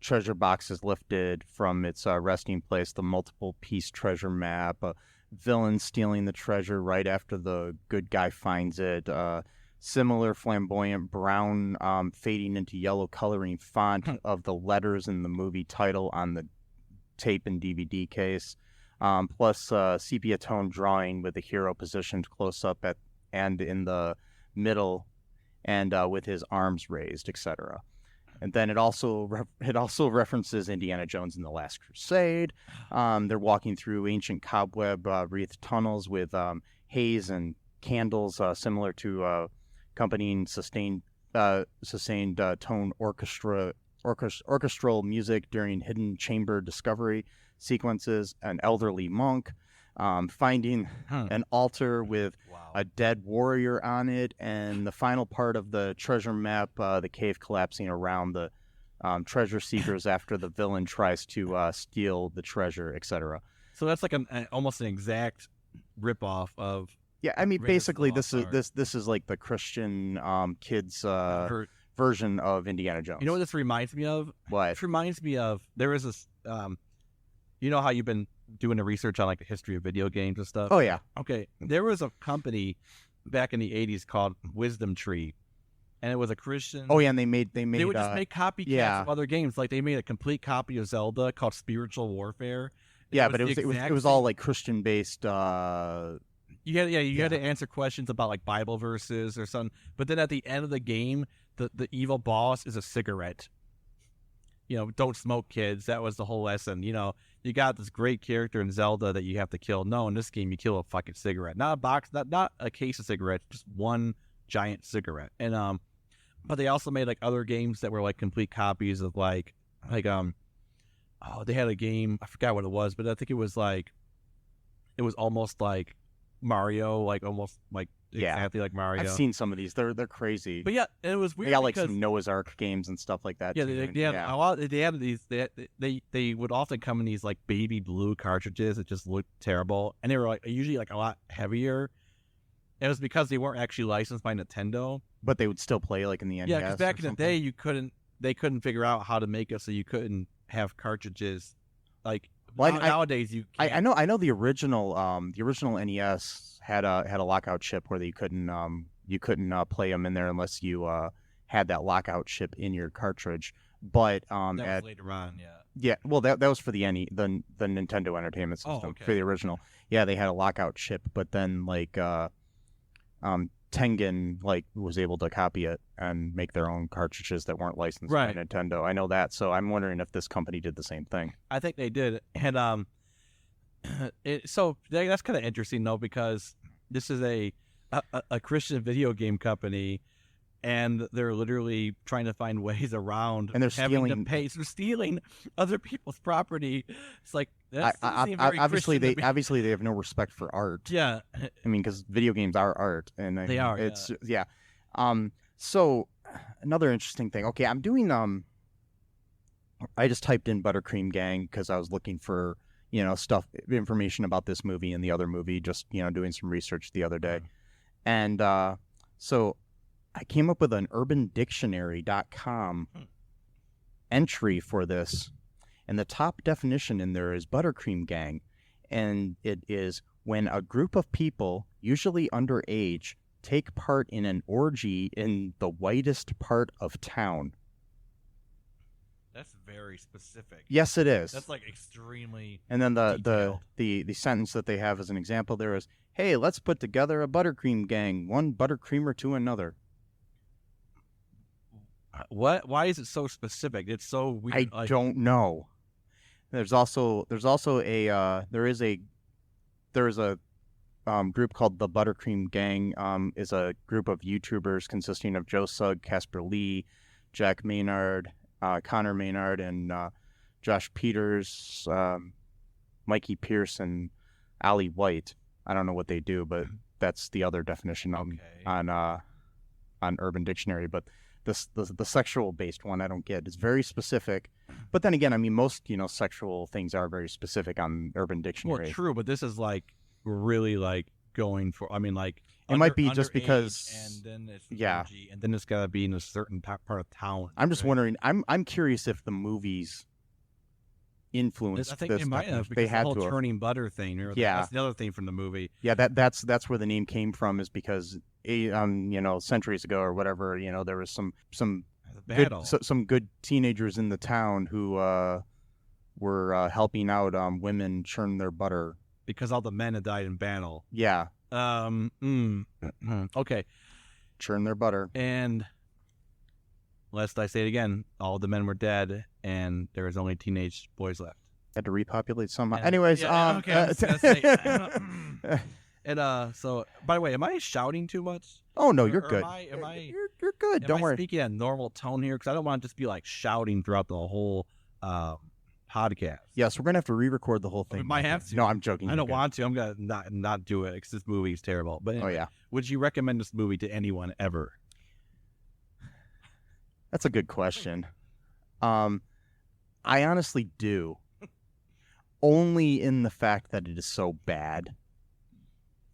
treasure box is lifted from its resting place, the multiple piece treasure map, a villain stealing the treasure right after the good guy finds it, similar flamboyant brown fading into yellow coloring font of the letters in the movie title on the tape and DVD case, plus sepia tone drawing with the hero positioned close up and in the middle and with his arms raised, etc. And then it also references Indiana Jones and the Last Crusade. They're walking through ancient cobweb wreathed tunnels with haze and candles similar to accompanying sustained tone orchestral music during hidden chamber discovery sequences, an elderly monk, finding an altar with a dead warrior on it, and the final part of the treasure map, the cave collapsing around the treasure seekers after the villain tries to steal the treasure, etc. So that's like almost an exact ripoff of. Yeah, I mean, Raiders of basically, the Lost this is like the Christian kids version of Indiana Jones. You know what this reminds me of? What? It reminds me of, there was this, you know how you've been doing the research on like the history of video games and stuff? Oh, yeah. Okay. There was a company back in the 80s called Wisdom Tree, and it was a Christian. Oh, yeah, and they would just make copycats of other games. Like they made a complete copy of Zelda called Spiritual Warfare. Yeah, but it was all like Christian based. You had to answer questions about like Bible verses or something. But then at the end of the game, the evil boss is a cigarette. You know, don't smoke, kids. That was the whole lesson. You know, you got this great character in Zelda that you have to kill. No, in this game, you kill a fucking cigarette. Not a box, not a case of cigarettes, just one giant cigarette. And but they also made like other games that were like complete copies of like they had a game, I forgot what it was, but I think it was almost like Mario, like almost like exactly like Mario. I've seen some of these. They're crazy. But yeah, it was weird. They got like some Noah's Ark games and stuff like that. Yeah, a lot. They had these. They would often come in these like baby blue cartridges that just looked terrible, and they were like usually like a lot heavier. It was because they weren't actually licensed by Nintendo. But they would still play like in the NES. Yeah, because back in the day, they couldn't figure out how to make it so you couldn't have cartridges like. Well, nowadays you can't. I know the original NES had a lockout chip where you couldn't play them in there unless you had that lockout chip in your cartridge. But that was later on, yeah. Yeah, well that was for the Nintendo Entertainment System for the original. Yeah, they had a lockout chip, but then like Tengen like was able to copy it and make their own cartridges that weren't licensed by Nintendo. I know that, so I'm wondering if this company did the same thing. I think they did, and so that's kind of interesting though, because this is a Christian video game company, and they're literally trying to find ways around, and they're having stealing. To pay. So they're stealing other people's property. It's like obviously they have no respect for art. Yeah, I mean, because video games are art, and they are. It's So another interesting thing. Okay, I'm doing I just typed in ButterCream Gang because I was looking for information about this movie and the other movie. Just doing some research the other day, and so I came up with an UrbanDictionary.com entry for this. And the top definition in there is ButterCream Gang. And it is when a group of people, usually underage, take part in an orgy in the whitest part of town. That's very specific. Yes, it is. That's like extremely And then detailed. the sentence that they have as an example there is, hey, let's put together a ButterCream Gang, one buttercreamer to another. What? Why is it so specific? It's so weird. I don't know. There's also a group called the ButterCream Gang. Is a group of YouTubers consisting of Joe Sugg, Casper Lee, Jack Maynard, Connor Maynard, and Josh Peters, Mikey Pierce, and Ali White. I don't know what they do, but that's the other definition on Urban Dictionary. But the sexual based one I don't get. It's very specific, but then again, I mean, most sexual things are very specific on Urban Dictionary. Well, true, but this is like really like going for. I mean, like it might be just because, and then it's orgy, and then it's got to be in a certain part of town. I'm just wondering. I'm curious if the movies influenced. I think this they might have, because they had the whole to churning butter thing. That's the other thing from the movie. Yeah, that's where the name came from, is because centuries ago or whatever, there was some good teenagers in the town who were helping out women churn their butter because all the men had died in battle. Yeah. Okay. Churn their butter. And lest I say it again, all the men were dead, and there was only teenage boys left. Had to repopulate somehow. Anyways, okay. I was gonna say, and so, by the way, am I shouting too much? Oh no, you're good. You're good. Don't worry. Speaking at normal tone here, because I don't want to just be like shouting throughout the whole podcast. Yes, we're gonna have to re-record the whole thing. We might have to. No, I'm joking. I don't want to. I'm gonna not do it because this movie is terrible. But anyway, Oh yeah, would you recommend this movie to anyone ever? that's a good question. I honestly do. Only in the fact that it is so bad.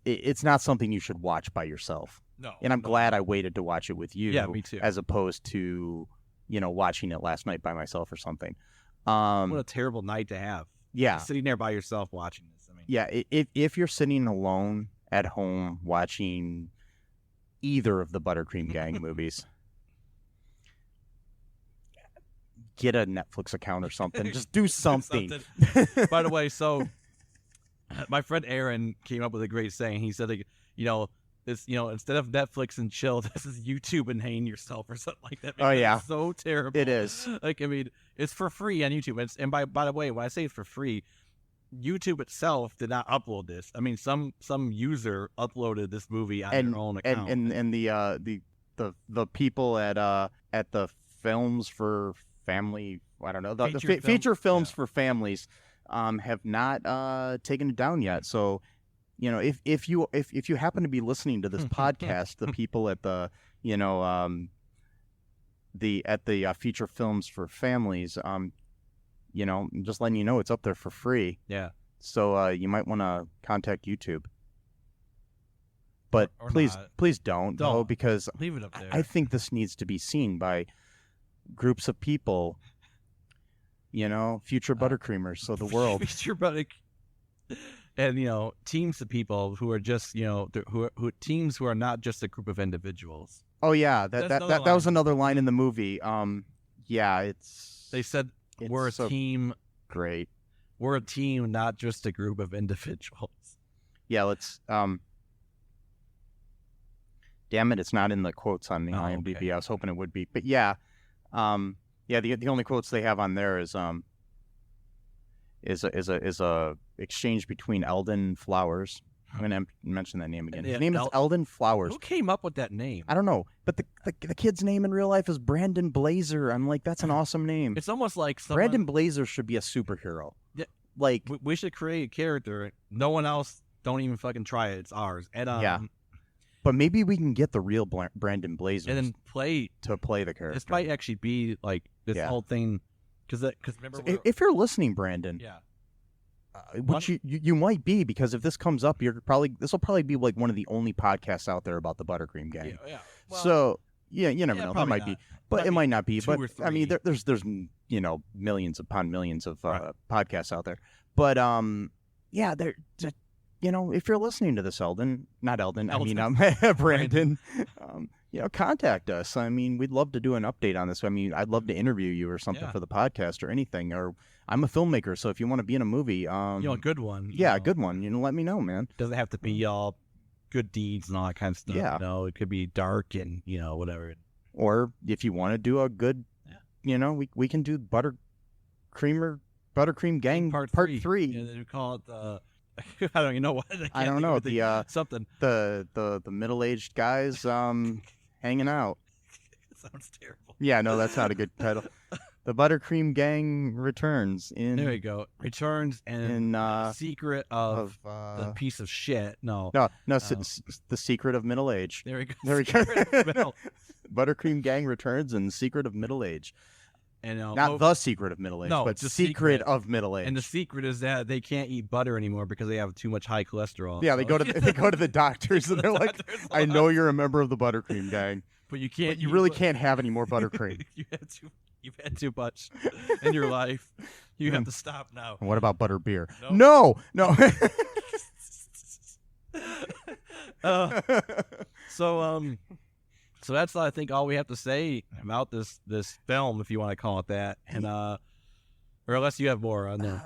It's not something you should watch by yourself. No. And I'm glad I waited to watch it with you. Yeah, me too. As opposed to, watching it last night by myself or something. What a terrible night to have. Yeah. Sitting there by yourself watching this. I mean, Yeah, if you're sitting alone at home watching either of the ButterCream Gang movies, get a Netflix account or something. Just do something. By the way, so my friend Aaron came up with a great saying. He said, like, this, instead of Netflix and chill, this is YouTube and hang yourself or something like that. Oh, yeah. It's so terrible. It is. Like, I mean, it's for free on YouTube. And by the way, when I say it's for free, YouTube itself did not upload this. I mean, some user uploaded this movie on their own account. And the people at the Films for Family, I don't know, the feature films for families have not taken it down yet. So, if you happen to be listening to this podcast, the people at the feature films for families, just letting you know it's up there for free. Yeah. So you might want to contact YouTube. But or please not. don't go, because Leave it up there. I think this needs to be seen by groups of people, future ButterCreamers, so the world. Future butter, and teams of people who are just teams who are not just a group of individuals. Oh yeah, that was another line in the movie. Yeah, they said we're a team. Great. We're a team, not just a group of individuals. Yeah, let's. Damn it, it's not in the quotes on the IMDb. Okay. I was hoping it would be, but yeah. The only quotes they have on there is a exchange between Eldon Flowers. I'm gonna mention that name again. His name is Eldon Flowers. Who came up with that name? I don't know, but the kid's name in real life is Brandon Blazer. I'm like, that's an awesome name. It's almost like Brandon Blazer should be a superhero. Yeah, like we should create a character. No one else. Don't even fucking try it. It's ours. And yeah. But maybe we can get the real Brandon Blazer and then play the character. This might actually be like this whole thing, because remember, so if you're listening, Brandon, which you might be, because if this comes up, this will probably be like one of the only podcasts out there about the ButterCream Gang. Yeah. Well, so you never know. That might be, but it might not be. But I mean, there's millions upon millions of podcasts out there. But they're. If you're listening to this, Brandon, contact us. I mean, we'd love to do an update on this. I mean, I'd love to interview you or something for the podcast or anything. Or I'm a filmmaker, so if you want to be in a movie, a good one. Yeah, a good one. Let me know, man. Doesn't have to be all good deeds and all that kind of stuff. Yeah. It could be dark and whatever. Or if you want to do a good, we can do ButterCream Gang Part 3. Yeah, they call it the. I don't even know what. I don't know something. The middle-aged guys hanging out. Sounds terrible. Yeah, no, that's not a good title. The ButterCream Gang returns in. There you go. Returns and secret of the piece of shit. No. The secret of middle age. There we go. There we go. ButterCream Gang returns and secret of middle age. And not the secret of middle age, but the secret of middle age. And the secret is that they can't eat butter anymore because they have too much high cholesterol. Yeah, they go to the doctors and they're like, "I know you're a member of the ButterCream Gang, but you can't. You really can't have any more buttercream. You've had too much in your life. You have to stop now." And what about butter beer? No. So that's, I think, all we have to say about this film, if you want to call it that, and or unless you have more on there.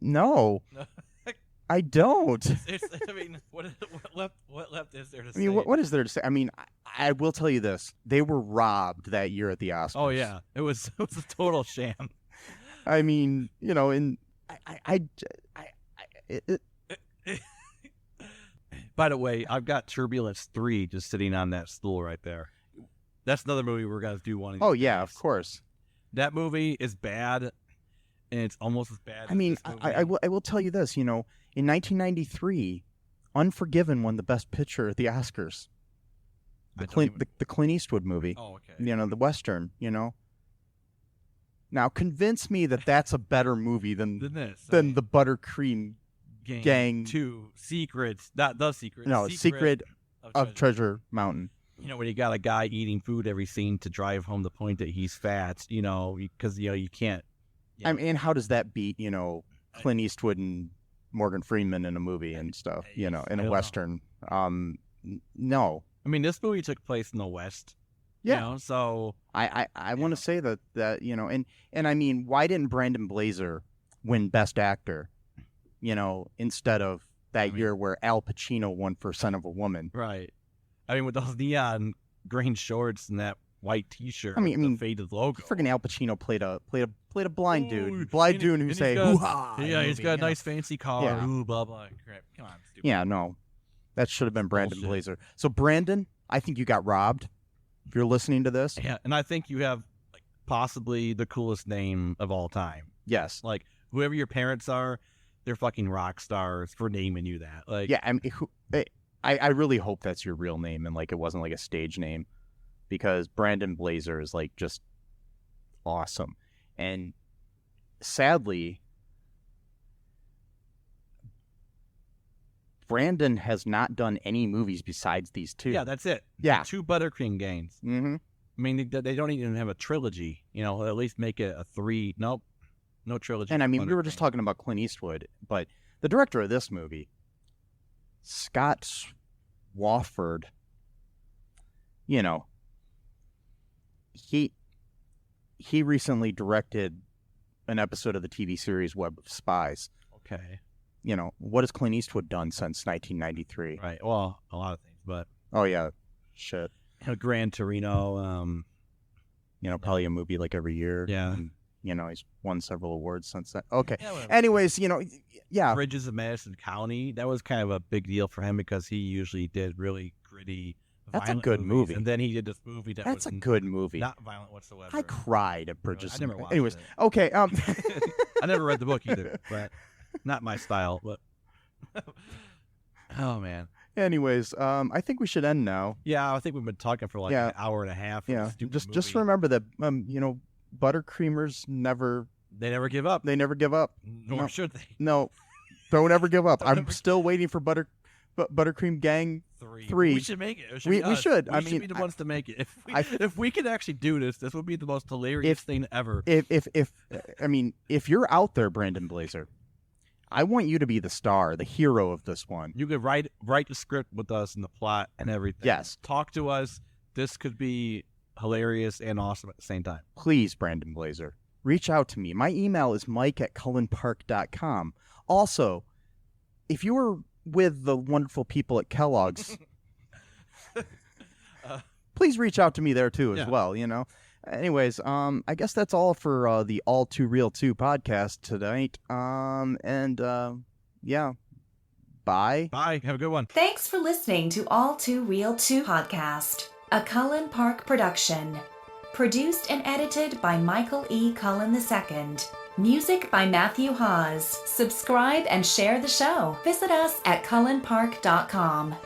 No, I don't. What left is there to say? I mean, what is there to say? I mean, I will tell you this: they were robbed that year at the Oscars. Oh yeah, it was a total sham. I mean, By the way, I've got Turbulence 3 just sitting on that stool right there. That's another movie we're gonna do one of these Oh yeah, days. of course. That movie is bad, and it's almost as bad. I mean, as this I will tell you this. In 1993, Unforgiven won the Best Picture at the Oscars. The Clint Eastwood movie. Oh, okay. The Western. Now convince me that that's a better movie than the ButterCream Gang 2 Secrets, not the Secret. No, Secret of Treasure Mountain. When you got a guy eating food every scene to drive home the point that he's fat, because you can't. I mean, how does that beat Clint Eastwood and Morgan Freeman in a movie and stuff? In a Western. No. I mean, this movie took place in the West. Yeah. So I want to say that and I mean, why didn't Brandon Blazer win Best Actor? Instead of that year where Al Pacino won for Son of a Woman. Right. I mean, with those neon green shorts and that white T-shirt. I mean, the faded logo. Freaking Al Pacino played a blind dude, who say hoo-ha. Yeah, he's got a nice fancy car. Yeah. Ooh, blah blah. Crap. Come on, stupid. Yeah, no, that should have been Brandon Blazer. So Brandon, I think you got robbed. If you're listening to this, yeah, and I think you have possibly the coolest name of all time. Yes, Whoever your parents are, they're fucking rock stars for naming you that. Yeah, I mean, I really hope that's your real name and it wasn't a stage name, because Brandon Blazer is just awesome. And sadly, Brandon has not done any movies besides these two. Yeah, that's it. Yeah, 2 ButterCream Gangs. Mm-hmm. I mean, they don't even have a trilogy. At least make it a 3. Nope, no trilogy. And I mean, we were just talking about Clint Eastwood, but the director of this movie, Scott Swafford, he recently directed an episode of the TV series Web of Spies. Okay. What has Clint Eastwood done since 1993? Right. Well, a lot of things, but oh yeah, shit. Gran Torino. Probably a movie every year. Yeah. And, he's won several awards since then. Okay. Yeah, anyways, yeah. Bridges of Madison County. That was kind of a big deal for him because he usually did really gritty. That's a good movie. And then he did this movie that's a good movie. Not violent whatsoever. I cried at Bridges. I never watched Anyways, it. okay. I never read the book either, but not my style. But oh man. Anyways, I think we should end now. Yeah, I think we've been talking for an hour and a half. Yeah. Just remember that ButterCreamers never. They never give up. They never give up. Nor should they. No, don't ever give up. I'm still waiting for ButterCream Gang 3. We should make it. We should. We should be the ones to make it. If we could actually do this, this would be the most hilarious thing ever. If you're out there, Brandon Blazer, I want you to be the star, the hero of this one. You could write the script with us and the plot and everything. Yes. Talk to us. This could be hilarious and awesome at the same time. Please, Brandon Blazer, reach out to me. My email is mike@cullenpark.com. Also, if you were with the wonderful people at Kellogg's, please reach out to me there too as well, Anyways, I guess that's all for the ALL2REELTOO podcast tonight. Yeah. Bye. Bye. Have a good one. Thanks for listening to ALL2REELTOO podcast, a Cullen Park production. Produced and edited by Michael E. Cullen II. Music by Matthew Hawes. Subscribe and share the show. Visit us at cullenpark.com.